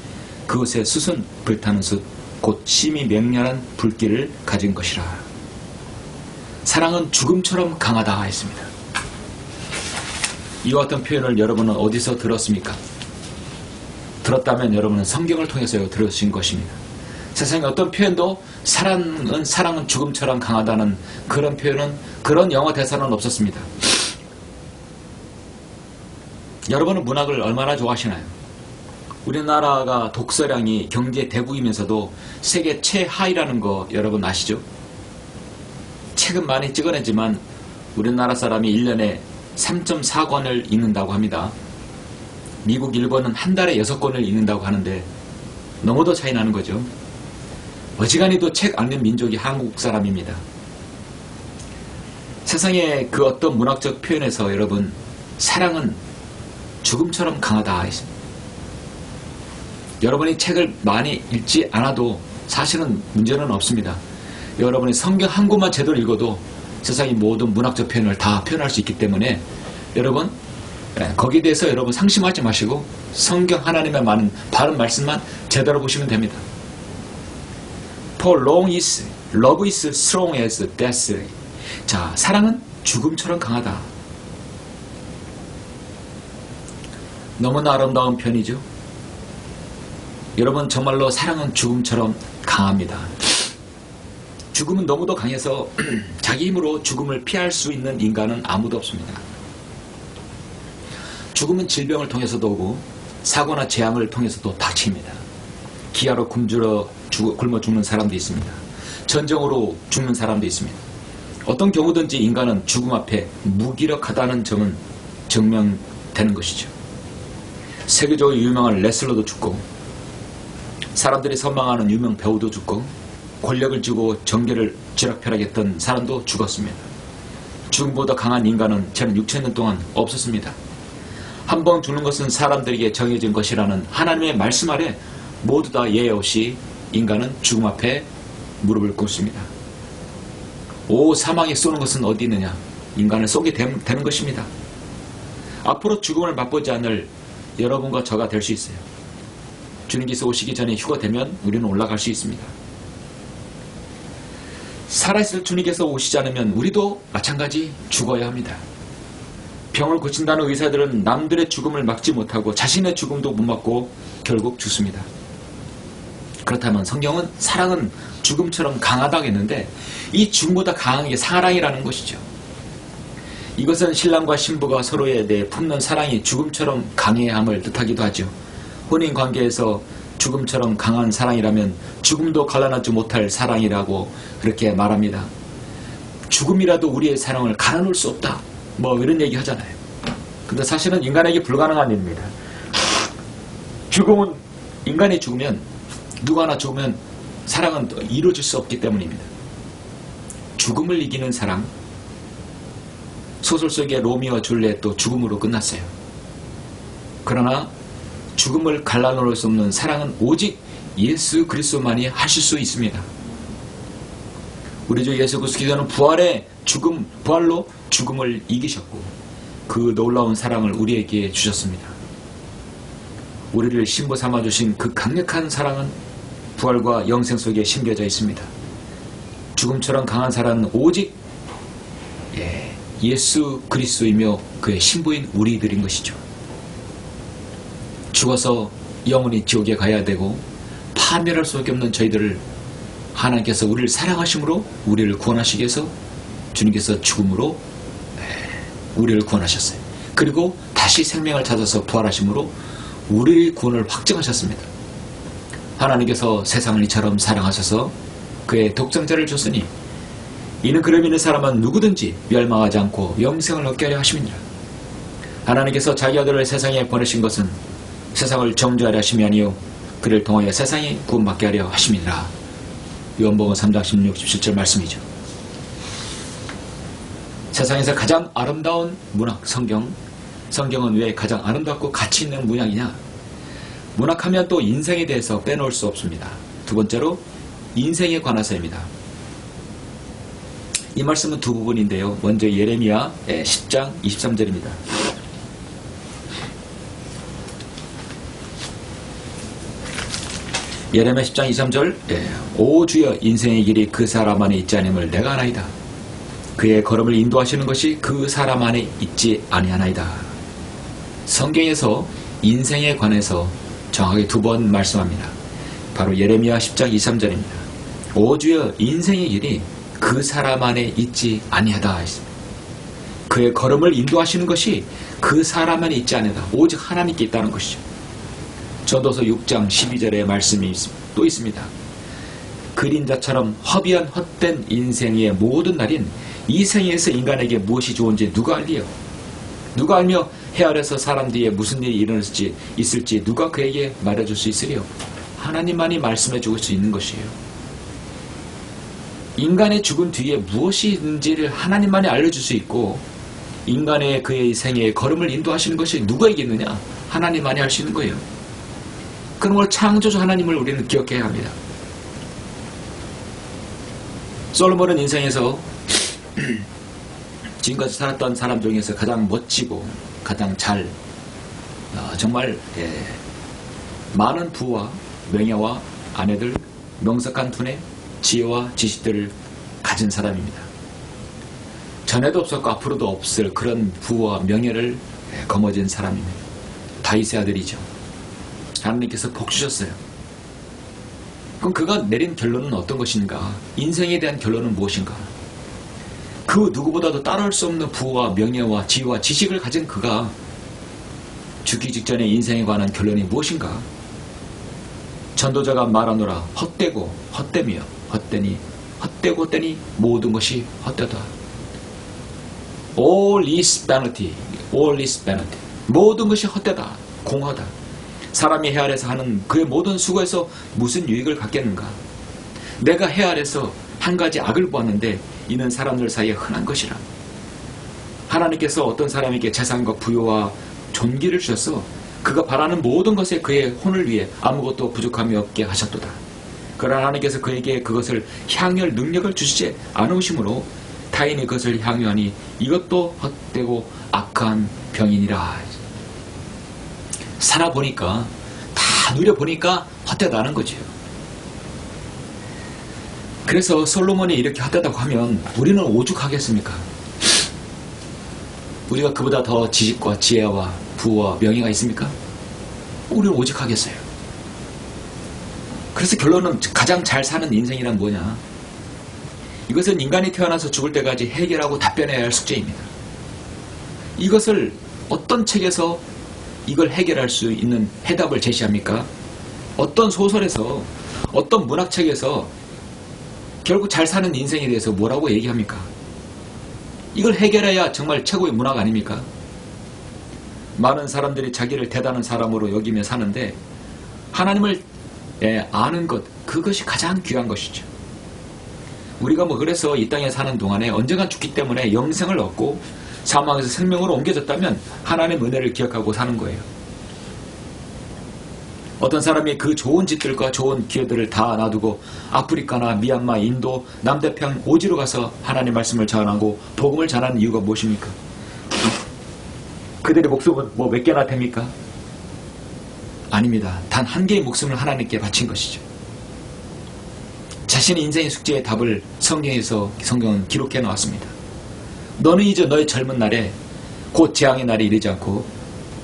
그곳의 숯은 불타는 숯 곧 심히 맹렬한 불길을 가진 것이라. 사랑은 죽음처럼 강하다 했습니다. 이와 같은 표현을 여러분은 어디서 들었습니까? 들었다면 여러분은 성경을 통해서 들으신 것입니다. 세상의 어떤 표현도 사랑은 죽음처럼 강하다는 그런 표현은, 그런 영어 대사는 없었습니다. 여러분은 문학을 얼마나 좋아하시나요? 우리나라가 독서량이 경제 대국이면서도 세계 최하위라는 거 여러분 아시죠? 책은 많이 찍어내지만 우리나라 사람이 1년에 3.4권을 읽는다고 합니다. 미국, 일본은 한 달에 6권을 읽는다고 하는데 너무도 차이 나는 거죠. 어지간히도 책 안 읽는 민족이 한국 사람입니다. 세상의 그 어떤 문학적 표현에서 여러분, 사랑은 죽음처럼 강하다 했습니다. 여러분이 책을 많이 읽지 않아도 사실은 문제는 없습니다. 여러분이 성경 한 권만 제대로 읽어도 세상의 모든 문학적 표현을 다 표현할 수 있기 때문에 여러분 거기에 대해서 여러분 상심하지 마시고 성경 하나님의 많은 바른 말씀만 제대로 보시면 됩니다. For love is strong as death. 자, 사랑은 죽음처럼 강하다. 너무나 아름다운 편이죠. 여러분 정말로 사랑은 죽음처럼 강합니다. 죽음은 너무도 강해서 자기 힘으로 죽음을 피할 수 있는 인간은 아무도 없습니다. 죽음은 질병을 통해서도 오고 사고나 재앙을 통해서도 닥칩니다. 기아로 굶어 죽는 사람도 있습니다. 전쟁으로 죽는 사람도 있습니다. 어떤 경우든지 인간은 죽음 앞에 무기력하다는 점은 증명되는 것이죠. 세계적으로 유명한 레슬러도 죽고 사람들이 선망하는 유명 배우도 죽고 권력을 쥐고 정계를 쥐락펴락했던 사람도 죽었습니다. 죽음보다 강한 인간은 지난 6,000년 동안 없었습니다. 한 번 죽는 것은 사람들에게 정해진 것이라는 하나님의 말씀 아래 모두 다 예외 없이 인간은 죽음 앞에 무릎을 꿇습니다. 오 사망이 쏘는 것은 어디 있느냐? 인간을 쏘게 되는 것입니다. 앞으로 죽음을 맛보지 않을 여러분과 저가 될 수 있어요. 주님께서 오시기 전에 휴가되면 우리는 올라갈 수 있습니다. 살아있을 주님께서 오시지 않으면 우리도 마찬가지 죽어야 합니다. 병을 고친다는 의사들은 남들의 죽음을 막지 못하고 자신의 죽음도 못 막고 결국 죽습니다. 그렇다면 성경은 사랑은 죽음처럼 강하다고 했는데 이 죽음보다 강한 게 사랑이라는 것이죠. 이것은 신랑과 신부가 서로에 대해 품는 사랑이 죽음처럼 강해야 함을 뜻하기도 하죠. 혼인관계에서 죽음처럼 강한 사랑이라면 죽음도 갈라놓지 못할 사랑이라고 그렇게 말합니다. 죽음이라도 우리의 사랑을 갈아놓을 수 없다. 뭐 이런 얘기 하잖아요. 근데 사실은 인간에게 불가능한 일입니다. 죽음은 인간이 죽으면 누가 하나 죽으면 사랑은 이루어질 수 없기 때문입니다. 죽음을 이기는 사랑. 소설 속의 로미오와 줄리엣도 죽음으로 끝났어요. 그러나 죽음을 갈라놓을 수 없는 사랑은 오직 예수 그리스도만이 하실 수 있습니다. 우리 주 예수 그리스도는 부활로 죽음을 이기셨고 그 놀라운 사랑을 우리에게 주셨습니다. 우리를 신부 삼아주신 그 강력한 사랑은 부활과 영생 속에 심겨져 있습니다. 죽음처럼 강한 사랑은 오직 예수 그리스도이며 그의 신부인 우리들인 것이죠. 죽어서 영원히 지옥에 가야 되고 파멸할 수밖에 없는 저희들을 하나님께서 우리를 사랑하심으로 우리를 구원하시기 위해서 주님께서 죽음으로 우리를 구원하셨어요. 그리고 다시 생명을 찾아서 부활하심으로 우리의 구원을 확증하셨습니다. 하나님께서 세상을 이처럼 사랑하셔서 그의 독생자를 줬으니 이는 그를 믿는 사람은 누구든지 멸망하지 않고 영생을 얻게 하려 하심이니라. 하나님께서 자기 아들을 세상에 보내신 것은 세상을 정죄하려 하심이 아니요 그를 통하여 세상이 구원받게 하려 하심이니라. 요한복음 3장 16, 17절 말씀이죠. 세상에서 가장 아름다운 문학 성경은 왜 가장 아름답고 가치 있는 문학이냐? 문학하면 또 인생에 대해서 빼놓을 수 없습니다. 두 번째로 인생에 관해서입니다. 이 말씀은 두 부분인데요. 먼저 예레미야 10장 23절입니다. 예레미야 10장 23절 오 주여 인생의 길이 그 사람 안에 있지 아님을 내가 아나이다. 그의 걸음을 인도하시는 것이 그 사람 안에 있지 아니하나이다. 성경에서 인생에 관해서 정확하게 두 번 말씀합니다. 바로 예레미야 10장 23절입니다. 오 주여 인생의 길이 그 사람 안에 있지 아니하다 했습니다. 그의 걸음을 인도하시는 것이 그 사람 안에 있지 아니하다. 오직 하나님께 있다는 것이죠. 전도서 6장 12절의 말씀이 또 있습니다. 그림자처럼 허비한 헛된 인생의 모든 날인 이 생에서 인간에게 무엇이 좋은지 누가 알리요? 누가 알며 해 아래서 사람 뒤에 무슨 일이 있을지 누가 그에게 말해줄 수 있으리요? 하나님만이 말씀해 줄 수 있는 것이에요. 인간의 죽음 뒤에 무엇이 있는지를 하나님만이 알려줄 수 있고 인간의 그의 생애의 걸음을 인도하시는 것이 누가 이겠느냐? 하나님만이 할 수 있는 거예요. 그러므로 창조주 하나님을 우리는 기억해야 합니다. 솔로몬은 인생에서 지금까지 살았던 사람 중에서 가장 멋지고 가장 정말 많은 부와 명예와 아내들, 명석한 두뇌, 지혜와 지식들을 가진 사람입니다. 전에도 없었고 앞으로도 없을 그런 부와 명예를 거머쥔 사람입니다. 다윗의 아들이죠. 하나님께서 복 주셨어요. 그럼 그가 내린 결론은 어떤 것인가? 인생에 대한 결론은 무엇인가? 그 누구보다도 따라올 수 없는 부와 명예와 지혜와 지식을 가진 그가 죽기 직전에 인생에 관한 결론이 무엇인가? 전도자가 말하노라 헛되고 헛되며 헛되니 헛되고 헛되니 모든 것이 헛되다. All is vanity. All is vanity. 모든 것이 헛되다. 공허다. 사람이 해 아래서 하는 그의 모든 수고에서 무슨 유익을 갖겠는가? 내가 해 아래서 한 가지 악을 보았는데 이는 사람들 사이에 흔한 것이라. 하나님께서 어떤 사람에게 재산과 부요와 존귀를 주셔서 그가 바라는 모든 것에 그의 혼을 위해 아무것도 부족함이 없게 하셨도다. 그러나 하나님께서 그에게 그것을 향유할 능력을 주시지 않으심으로 타인이 그것을 향유하니 이것도 헛되고 악한 병이니라. 살아보니까 다 누려보니까 헛되다는 거지요. 그래서 솔로몬이 이렇게 헛되다고 하면 우리는 오죽하겠습니까? 우리가 그보다 더 지식과 지혜와 부와 명예가 있습니까? 우리는 오죽하겠어요. 그래서 결론은 가장 잘 사는 인생이란 뭐냐? 이것은 인간이 태어나서 죽을 때까지 해결하고 답변해야 할 숙제입니다. 이것을 어떤 책에서 이걸 해결할 수 있는 해답을 제시합니까? 어떤 소설에서, 어떤 문학책에서 결국 잘 사는 인생에 대해서 뭐라고 얘기합니까? 이걸 해결해야 정말 최고의 문학 아닙니까? 많은 사람들이 자기를 대단한 사람으로 여기며 사는데 하나님을 아는 것, 그것이 가장 귀한 것이죠. 우리가 그래서 이 땅에 사는 동안에 언젠간 죽기 때문에 영생을 얻고 사망에서 생명으로 옮겨졌다면 하나님의 은혜를 기억하고 사는 거예요. 어떤 사람이 그 좋은 짓들과 좋은 기회들을 다 놔두고 아프리카나 미얀마, 인도, 남태평양 오지로 가서 하나님의 말씀을 전하고 복음을 전하는 이유가 무엇입니까? 그들의 목숨은 몇 개나 됩니까? 아닙니다. 단 한 개의 목숨을 하나님께 바친 것이죠. 자신의 인생의 숙제의 답을 성경은 기록해 놓았습니다. 너는 이제 너의 젊은 날에 곧 재앙의 날이 이르지 않고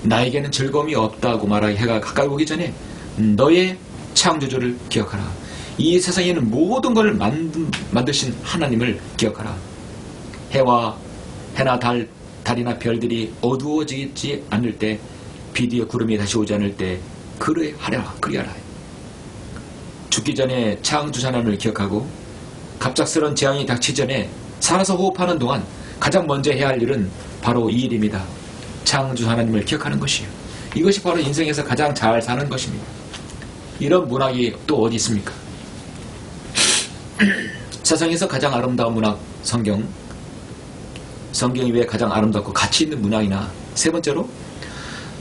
나에게는 즐거움이 없다고 말하기 해가 가까이 오기 전에 너의 창조주를 기억하라. 이 세상에는 모든 것을 만드신 하나님을 기억하라. 해나 달이나 별들이 어두워지지 않을 때, 비 뒤에 구름이 다시 오지 않을 때 그리하라. 죽기 전에 창조주 하나님을 기억하고 갑작스런 재앙이 닥치기 전에 살아서 호흡하는 동안 가장 먼저 해야 할 일은 바로 이 일입니다. 창조주 하나님을 기억하는 것이에요. 이것이 바로 인생에서 가장 잘 사는 것입니다. 이런 문학이 또 어디 있습니까? 세상에서 가장 아름다운 문학 성경이 왜 가장 아름답고 가치 있는 문학이나, 세 번째로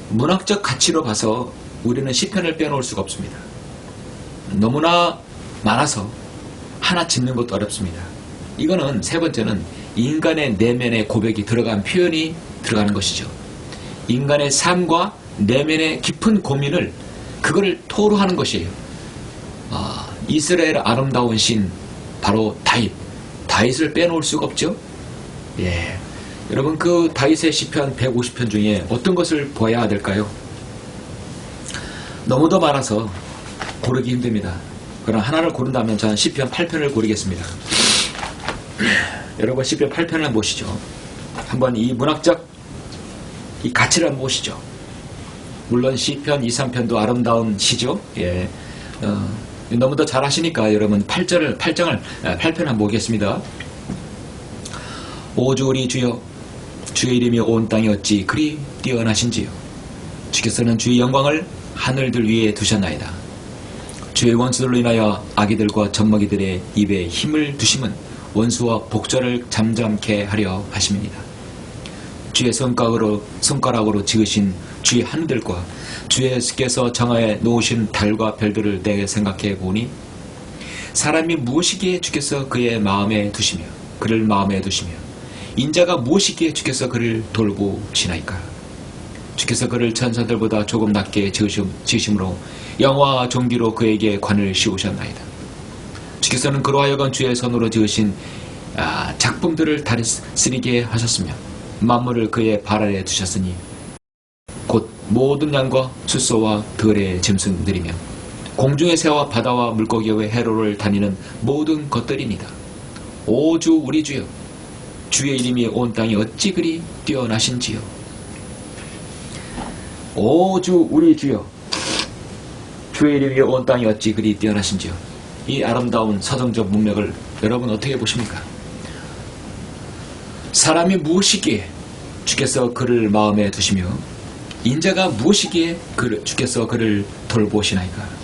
문학적 가치로 봐서 우리는 시편을 빼놓을 수가 없습니다. 너무나 많아서 하나 짚는 것도 어렵습니다. 이거는 세 번째는 인간의 내면의 고백이 들어간 표현이 들어가는 것이죠. 인간의 삶과 내면의 깊은 고민을 그거를 토로하는 것이에요. 이스라엘 아름다운 신 바로 다윗을 빼놓을 수가 없죠. 여러분, 그 다윗의 시편 150편 중에 어떤 것을 보아야 될까요? 너무도 많아서 고르기 힘듭니다. 그러나 하나를 고른다면 저는 시편 8편을 고르겠습니다. 여러분, 시편 8편을 보시죠. 한번 이 문학적 이 가치를 한번 보시죠. 물론 시편 2, 3편도 아름다운 시죠. 너무도 잘 하시니까 여러분 8편을 한번 보겠습니다. 오주 우리 주여, 주의 이름이 온 땅에 어찌 그리 뛰어나신지요. 주께서는 주의 영광을 하늘들 위에 두셨나이다. 주의 원수들로 인하여 아기들과 젖먹이들의 입에 힘을 두심은 원수와 복절을 잠잠케 하려 하심이니라. 주의 손가락으로 지으신 주의 하늘들과 주께서 정하여 놓으신 달과 별들을 내게 생각해 보니 사람이 무엇이기에 주께서 그의 마음에 두시며 그를 마음에 두시며 인자가 무엇이기에 주께서 그를 돌보시나이까. 주께서 그를 천사들보다 조금 낮게 지으심으로 영화와 존귀로 그에게 관을 씌우셨나이다. 주께서는 그로 하여금 주의 손으로 지으신 작품들을 다스리게 하셨으며 만물을 그의 발 아래 두셨으니 곧 모든 양과 숫소와 들의 짐승들이며 공중의 새와 바다와 물고기 외 해로를 다니는 모든 것들입니다. 오 주 우리 주여, 주의 이름이 온 땅에 어찌 그리 뛰어나신지요. 오 주 우리 주여, 주의 이름이 온 땅에 어찌 그리 뛰어나신지요. 이 아름다운 서정적 문맥을 여러분 어떻게 보십니까? 사람이 무엇이기에 주께서 그를 마음에 두시며 인자가 무엇이기에 주께서 그를 돌보시나이까.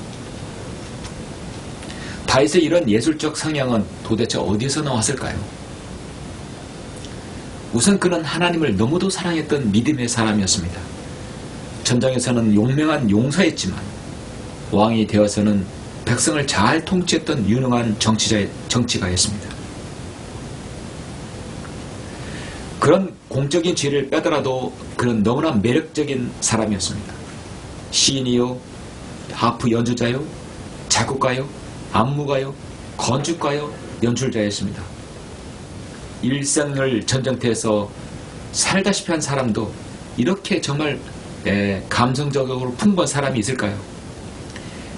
다윗의 이런 예술적 성향은 도대체 어디에서 나왔을까요? 우선 그는 하나님을 너무도 사랑했던 믿음의 사람이었습니다. 전장에서는 용맹한 용사였지만 왕이 되어서는 백성을 잘 통치했던 유능한 정치가였습니다. 그런 공적인 지혜를 빼더라도 그는 너무나 매력적인 사람이었습니다. 시인이요, 하프 연주자요, 작곡가요, 안무가요, 건축가요, 연출자였습니다. 일생을 전쟁터에서 살다시피 한 사람도 이렇게 정말 감성적으로 풍부한 사람이 있을까요?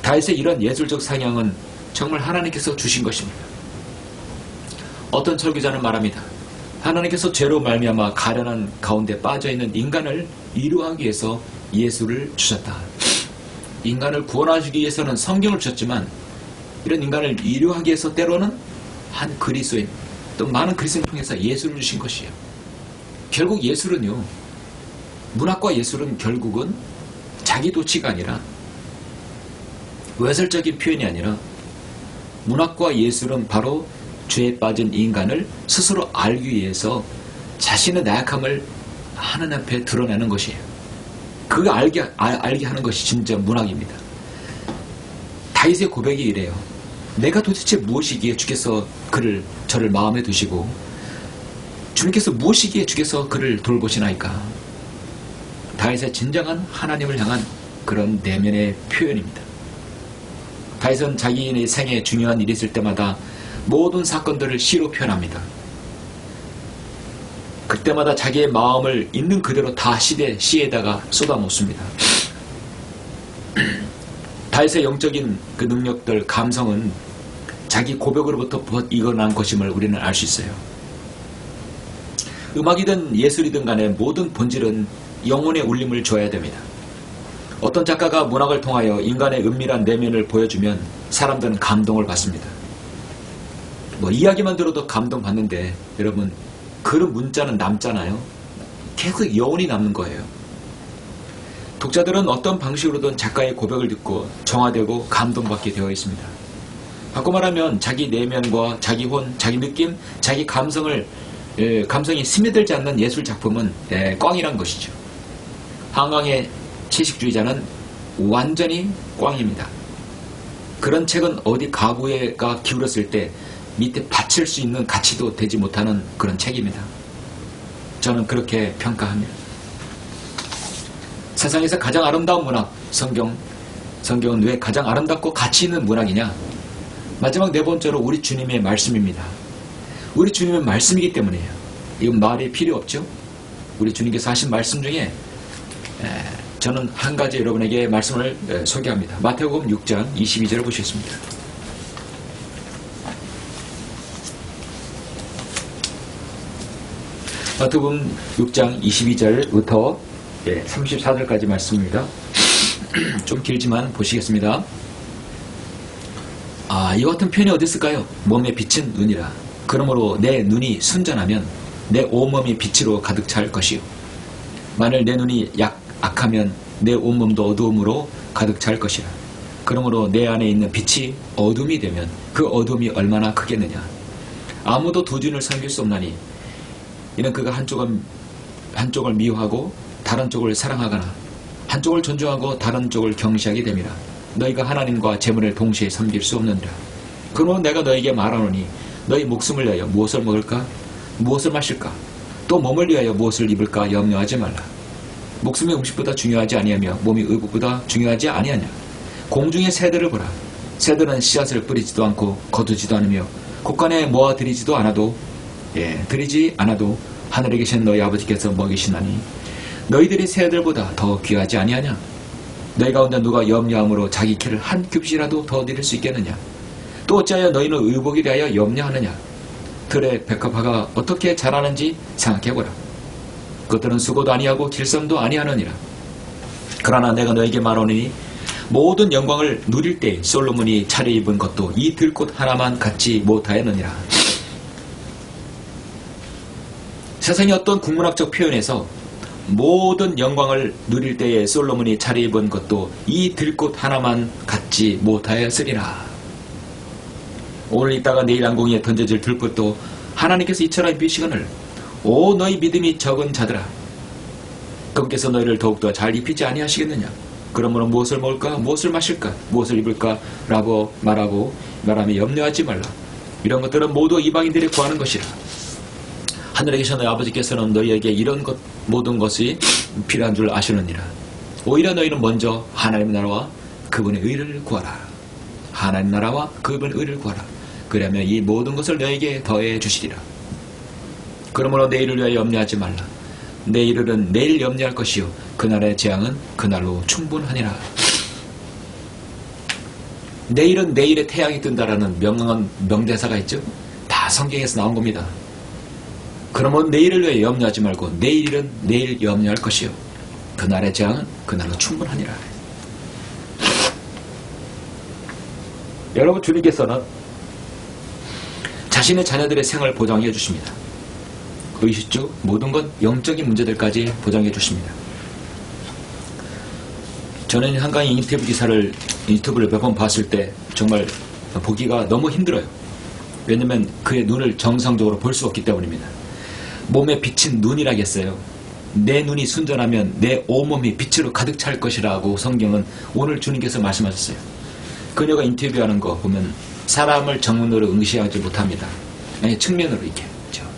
다윗의 이런 예술적 상향은 정말 하나님께서 주신 것입니다. 어떤 설교자는 말합니다. 하나님께서 죄로 말미암아 가련한 가운데 빠져있는 인간을 위로하기 위해서 예수를 주셨다. 인간을 구원하시기 위해서는 성경을 주셨지만 이런 인간을 위로하기 위해서 때로는 한 그리스도인 또 많은 그리스도인을 통해서 예수를 주신 것이에요. 결국 예술은요, 문학과 예술은 결국은 자기 도취가 아니라 외설적인 표현이 아니라 문학과 예술은 바로 죄에 빠진 인간을 스스로 알기 위해서 자신의 나약함을 하나님 앞에 드러내는 것이에요. 그거 알게 하는 것이 진짜 문학입니다. 다윗의 고백이 이래요. 내가 도대체 무엇이기에 주께서 저를 마음에 두시고 주님께서 무엇이기에 주께서 그를 돌보시나이까. 다윗의 진정한 하나님을 향한 그런 내면의 표현입니다. 다윗은 자기의 생에 중요한 일이 있을 때마다 모든 사건들을 시로 표현합니다. 그때마다 자기의 마음을 있는 그대로 다 시에다가 쏟아놓습니다. 다윗의 영적인 그 능력들, 감성은 자기 고백으로부터 익어난 것임을 우리는 알 수 있어요. 음악이든 예술이든 간에 모든 본질은 영혼의 울림을 줘야 됩니다. 어떤 작가가 문학을 통하여 인간의 은밀한 내면을 보여주면 사람들은 감동을 받습니다. 이야기만 들어도 감동받는데 여러분, 글은 문자는 남잖아요. 계속 여운이 남는 거예요. 독자들은 어떤 방식으로든 작가의 고백을 듣고 정화되고 감동받게 되어 있습니다. 바꿔 말하면 자기 내면과 자기 혼, 자기 느낌, 자기 감성이 스며들지 않는 예술 작품은 꽝이란 것이죠. 한강의 채식주의자는 완전히 꽝입니다. 그런 책은 어디 가구에가 기울었을 때 밑에 받칠 수 있는 가치도 되지 못하는 그런 책입니다. 저는 그렇게 평가합니다. 세상에서 가장 아름다운 문학, 성경은 왜 가장 아름답고 가치 있는 문학이냐? 마지막 네 번째로 우리 주님의 말씀입니다. 우리 주님의 말씀이기 때문이에요. 이건 말이 필요 없죠? 우리 주님께서 하신 말씀 중에 저는 한 가지 여러분에게 말씀을 소개합니다. 마태복음 6장 22절을 보시겠습니다. 마태복음 6장 22절부터 34절까지 말씀입니다. 좀 길지만 보시겠습니다. 이와 같은 표현이 어디 있을까요? 몸에 빛은 눈이라. 그러므로 내 눈이 순전하면 내 온몸이 빛으로 가득 찰 것이요. 만일 내 눈이 악하면 내 온몸도 어두움으로 가득 찰 것이라. 그러므로 내 안에 있는 빛이 어둠이 되면 그 어둠이 얼마나 크겠느냐. 아무도 두 주인을 섬길 수 없나니 이는 그가 한쪽을 미워하고 다른 쪽을 사랑하거나 한쪽을 존중하고 다른 쪽을 경시하게 됨이라. 너희가 하나님과 재물을 동시에 섬길 수 없느니라. 그러므로 내가 너희에게 말하노니 너희 목숨을 위하여 무엇을 먹을까? 무엇을 마실까? 또 몸을 위하여 무엇을 입을까 염려하지 말라. 목숨이 음식보다 중요하지 아니하며 몸이 의복보다 중요하지 아니하냐. 공중의 새들을 보라. 새들은 씨앗을 뿌리지도 않고 거두지도 않으며 곡간에 모아 들이지 않아도 하늘에 계신 너희 아버지께서 먹이시나니 너희들이 새들보다 더 귀하지 아니하냐. 너희 가운데 누가 염려함으로 자기 키를 한 뼘씩이라도 더 내릴 수 있겠느냐. 또 어찌하여 너희는 의복에 대하여 염려하느냐. 들의 백합화가 어떻게 자라는지 생각해보라. 그것들은 수고도 아니하고 길쌈도 아니하느니라. 그러나 내가 너에게 말하노니 모든 영광을 누릴 때 솔로몬이 차려입은 것도 이 들꽃 하나만 갖지 못하였느니라. 세상의 어떤 국문학적 표현에서 모든 영광을 누릴 때에 솔로몬이 차려입은 것도 이 들꽃 하나만 갖지 못하였으리라. 오늘 있다가 내일 항공에 던져질 들꽃도 하나님께서 이처럼 입히시거늘 오 너희 믿음이 적은 자들아, 그분께서 너희를 더욱더 잘 입히지 아니하시겠느냐. 그러므로 무엇을 먹을까 무엇을 마실까 무엇을 입을까 라고 말하며 염려하지 말라. 이런 것들은 모두 이방인들이 구하는 것이라. 하늘에 계신 너희 아버지께서는 너희에게 이런 것 모든 것이 필요한 줄 아시느니라. 오히려 너희는 먼저 하나님의 나라와 그분의 의를 구하라. 하나님 나라와 그분의 의를 구하라. 그러면 이 모든 것을 너희에게 더해 주시리라. 그러므로 내일을 위하여 염려하지 말라. 내일은 내일 염려할 것이요 그날의 재앙은 그날로 충분하니라. 내일은 내일의 태양이 뜬다라는 명강한 명대사가 있죠. 다 성경에서 나온 겁니다. 그러면 내일을 위해 염려하지 말고 내일은 내일 염려할 것이요 그날의 재앙은 그날로 충분하니라. 여러분, 주님께서는 자신의 자녀들의 생을 보장해 주십니다. 의식주 모든 것 영적인 문제들까지 보장해 주십니다. 저는 한강의 인터뷰를 몇 번 봤을 때 정말 보기가 너무 힘들어요. 왜냐면 그의 눈을 정상적으로 볼 수 없기 때문입니다. 몸에 비친 눈이라겠어요. 내 눈이 순전하면 내 온몸이 빛으로 가득 찰 것이라고 성경은 오늘 주님께서 말씀하셨어요. 그녀가 인터뷰하는 거 보면 사람을 정면으로 응시하지 못합니다. 아니, 측면으로 이렇게. 그렇죠?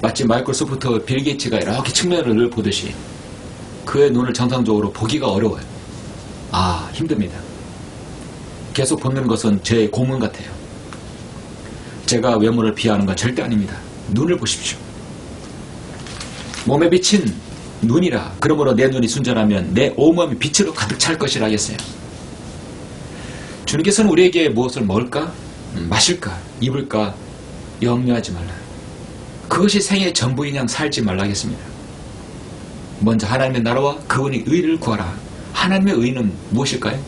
마치 마이크로소프트 빌 게이츠가 이렇게 측면을 보듯이 그의 눈을 정상적으로 보기가 어려워요. 아, 힘듭니다. 계속 보는 것은 제 고문 같아요. 제가 외모를 비하하는 건 절대 아닙니다. 눈을 보십시오. 몸에 비친 눈이라. 그러므로 내 눈이 순전하면 내 온몸이 빛으로 가득 찰 것이라 하겠어요. 주님께서는 우리에게 무엇을 먹을까, 마실까, 입을까 염려하지 말라. 그것이 생의 전부인 양 살지 말라 하겠습니다. 먼저 하나님의 나라와 그분의 의를 구하라. 하나님의 의는 무엇일까요?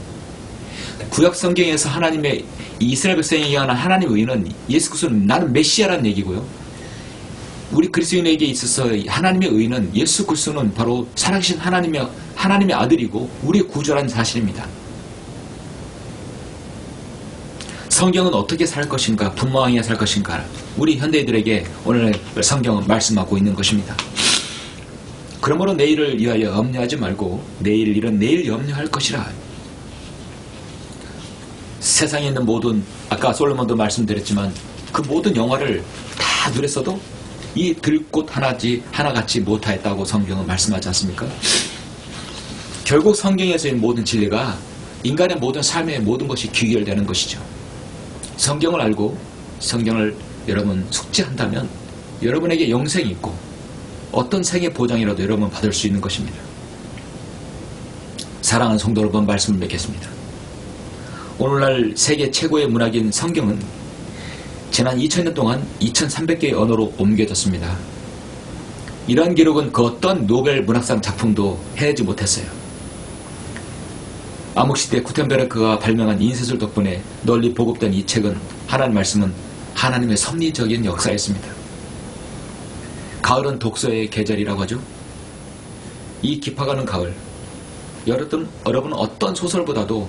구약 성경에서 하나님의 이스라엘 백성에게 의한 하나님의 의는 예수 그리스도는 나는 메시아라는 얘기고요. 우리 그리스도인에게 있어서 하나님의 의는 예수 그리스도는 바로 살아계신 하나님의 아들이고 우리의 구주라는 사실입니다. 성경은 어떻게 살 것인가, 분명하게 살 것인가, 우리 현대인들에게 오늘 성경은 말씀하고 있는 것입니다. 그러므로 내일을 위하여 염려하지 말고 내일 일은 내일 염려할 것이라. 세상에 있는 모든, 아까 솔로몬도 말씀드렸지만 그 모든 영화를 다 누렸어도 이 들꽃 하나같이 못하였다고 성경은 말씀하지 않습니까? 결국 성경에서의 모든 진리가 인간의 모든 삶의 모든 것이 귀결되는 것이죠. 성경을 알고 성경을 여러분 숙지한다면 여러분에게 영생이 있고 어떤 생의 보장이라도 여러분 받을 수 있는 것입니다. 사랑하는 성도 여러분, 말씀을 맺겠습니다. 오늘날 세계 최고의 문학인 성경은 지난 2000년 동안 2300개의 언어로 옮겨졌습니다. 이러한 기록은 그 어떤 노벨 문학상 작품도 해내지 못했어요. 암흑시대 구텐베르크가 발명한 인쇄술 덕분에 널리 보급된 이 책은, 하나님 말씀은 하나님의 섭리적인 역사였습니다. 가을은 독서의 계절이라고 하죠. 이 깊어가는 가을, 여러분 어떤 소설보다도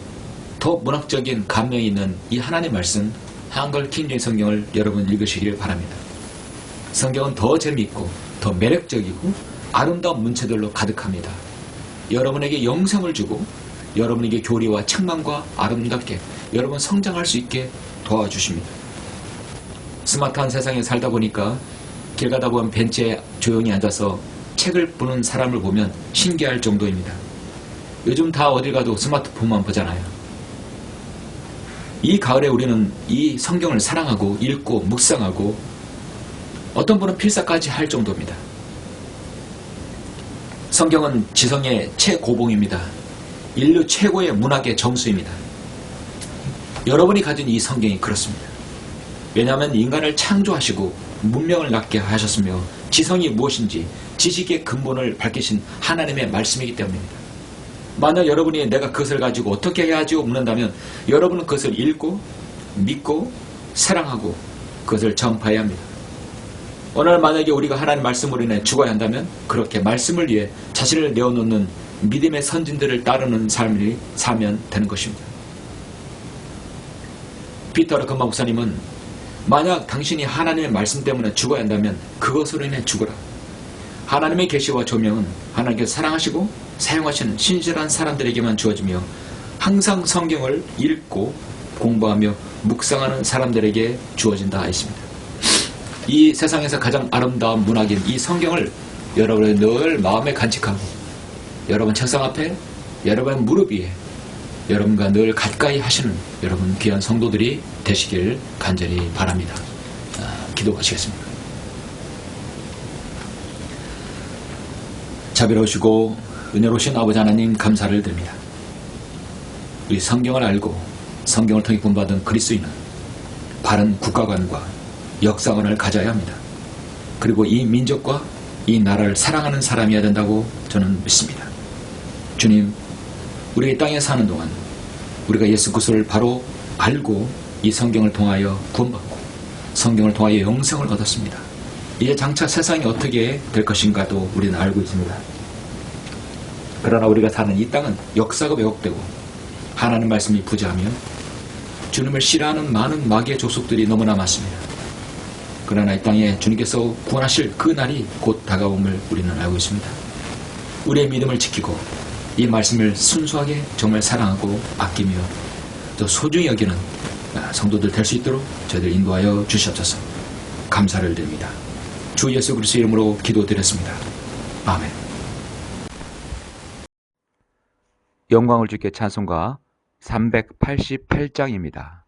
더 문학적인 감명이 있는 이 하나님 말씀, 한글 킹제임스 성경을 여러분 읽으시길 바랍니다. 성경은 더 재미있고 더 매력적이고 아름다운 문체들로 가득합니다. 여러분에게 영생을 주고 여러분에게 교리와 책망과 아름답게 여러분 성장할 수 있게 도와주십니다. 스마트한 세상에 살다 보니까 길 가다 보면 벤치에 조용히 앉아서 책을 보는 사람을 보면 신기할 정도입니다. 요즘 다 어딜 가도 스마트폰만 보잖아요. 이 가을에 우리는 이 성경을 사랑하고 읽고 묵상하고 어떤 분은 필사까지 할 정도입니다. 성경은 지성의 최고봉입니다. 인류 최고의 문학의 정수입니다. 여러분이 가진 이 성경이 그렇습니다. 왜냐하면 인간을 창조하시고 문명을 낳게 하셨으며 지성이 무엇인지 지식의 근본을 밝히신 하나님의 말씀이기 때문입니다. 만약 여러분이 내가 그것을 가지고 어떻게 해야지요 묻는다면 여러분은 그것을 읽고 믿고 사랑하고 그것을 전파해야 합니다. 오늘 만약에 우리가 하나님 말씀으로 인해 죽어야 한다면 그렇게 말씀을 위해 자신을 내어놓는 믿음의 선진들을 따르는 삶을 살면 되는 것입니다. 피터 금방 목사님은 만약 당신이 하나님의 말씀 때문에 죽어야 한다면 그것으로 인해 죽으라. 하나님의 계시와 조명은 하나님께서 사랑하시고 사용하시는 신실한 사람들에게만 주어지며 항상 성경을 읽고 공부하며 묵상하는 사람들에게 주어진다 했습니다. 이 세상에서 가장 아름다운 문학인 이 성경을 여러분의 늘 마음에 간직하고 여러분 책상 앞에 여러분 무릎 위에 여러분과 늘 가까이 하시는 여러분 귀한 성도들이 되시길 간절히 바랍니다. 기도하시겠습니다. 자비로우시고 은혜로우신 아버지 하나님 감사를 드립니다. 우리 성경을 알고 성경을 통해 구원받은 그리스도인은 바른 국가관과 역사관을 가져야 합니다. 그리고 이 민족과 이 나라를 사랑하는 사람이어야 된다고 저는 믿습니다. 주님, 우리가 이 땅에 사는 동안 우리가 예수 그리스도를 바로 알고 이 성경을 통하여 구원받고 성경을 통하여 영생을 얻었습니다. 이제 장차 세상이 어떻게 될 것인가도 우리는 알고 있습니다. 그러나 우리가 사는 이 땅은 역사가 왜곡되고 하나님 말씀이 부재하며 주님을 싫어하는 많은 마귀의 족속들이 너무나 많습니다. 그러나 이 땅에 주님께서 구원하실 그 날이 곧 다가옴을 우리는 알고 있습니다. 우리의 믿음을 지키고 이 말씀을 순수하게 정말 사랑하고 아끼며 또 소중히 여기는 성도들 될 수 있도록 저희들 인도하여 주시옵소서. 감사를 드립니다. 주 예수 그리스도 이름으로 기도드렸습니다. 아멘. 영광을 주께 찬송가 388장입니다.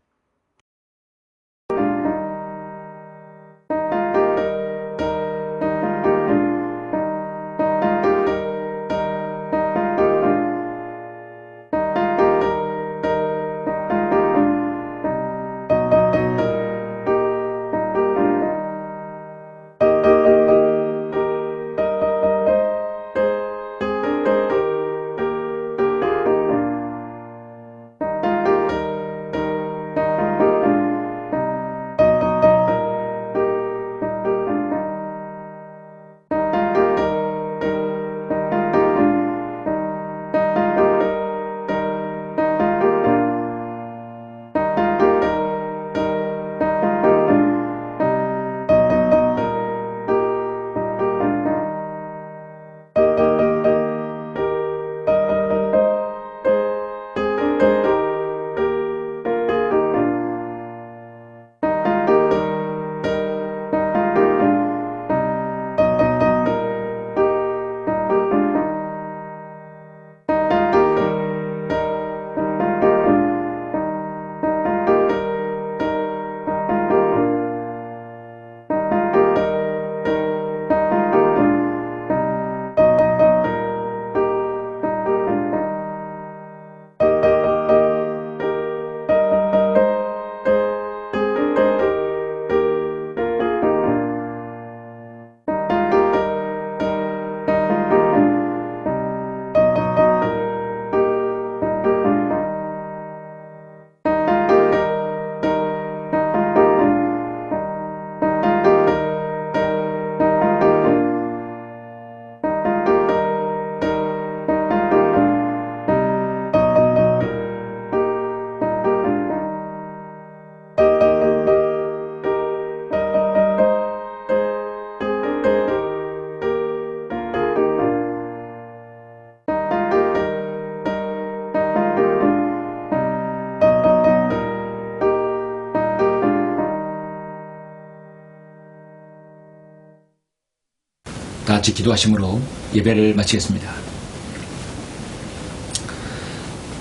다 같이 기도하심으로 예배를 마치겠습니다.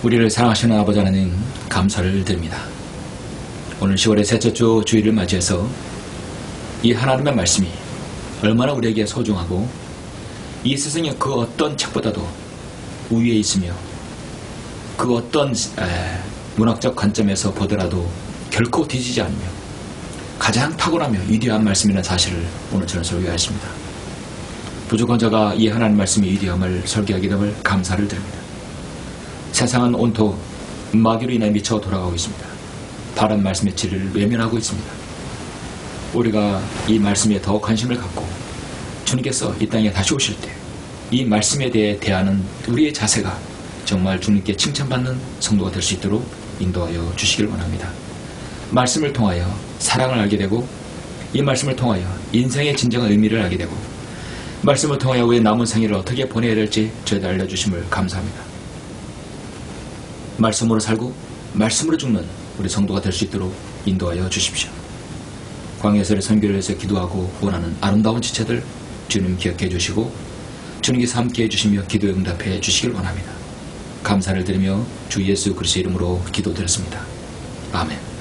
우리를 사랑하시는 아버지 하나님 감사를 드립니다. 오늘 10월의 셋째 주 주일을 맞이해서 이 하나님의 말씀이 얼마나 우리에게 소중하고 이 세상의 그 어떤 책보다도 우위에 있으며 그 어떤 문학적 관점에서 보더라도 결코 뒤지지 않으며 가장 탁월하며 위대한 말씀이라는 사실을 오늘 저는 설교하였습니다. 부족한 자가 이 하나님 말씀의 위대함을 설교하게 됨을 감사를 드립니다. 세상은 온통 마귀로 인해 미쳐 돌아가고 있습니다. 바른 말씀의 진리를 외면하고 있습니다. 우리가 이 말씀에 더 관심을 갖고 주님께서 이 땅에 다시 오실 때 이 말씀에 대해 대하는 우리의 자세가 정말 주님께 칭찬받는 성도가 될 수 있도록 인도하여 주시길 원합니다. 말씀을 통하여 사랑을 알게 되고 이 말씀을 통하여 인생의 진정한 의미를 알게 되고 말씀을 통하여 우리의 남은 생애를 어떻게 보내야 될지 저희들 알려주심을 감사합니다. 말씀으로 살고 말씀으로 죽는 우리 성도가 될 수 있도록 인도하여 주십시오. 광야에서의 선교를 위해서 기도하고 원하는 아름다운 지체들 주님 기억해 주시고 주님께서 함께해 주시며 기도에 응답해 주시길 원합니다. 감사를 드리며 주 예수 그리스도의 이름으로 기도드렸습니다. 아멘.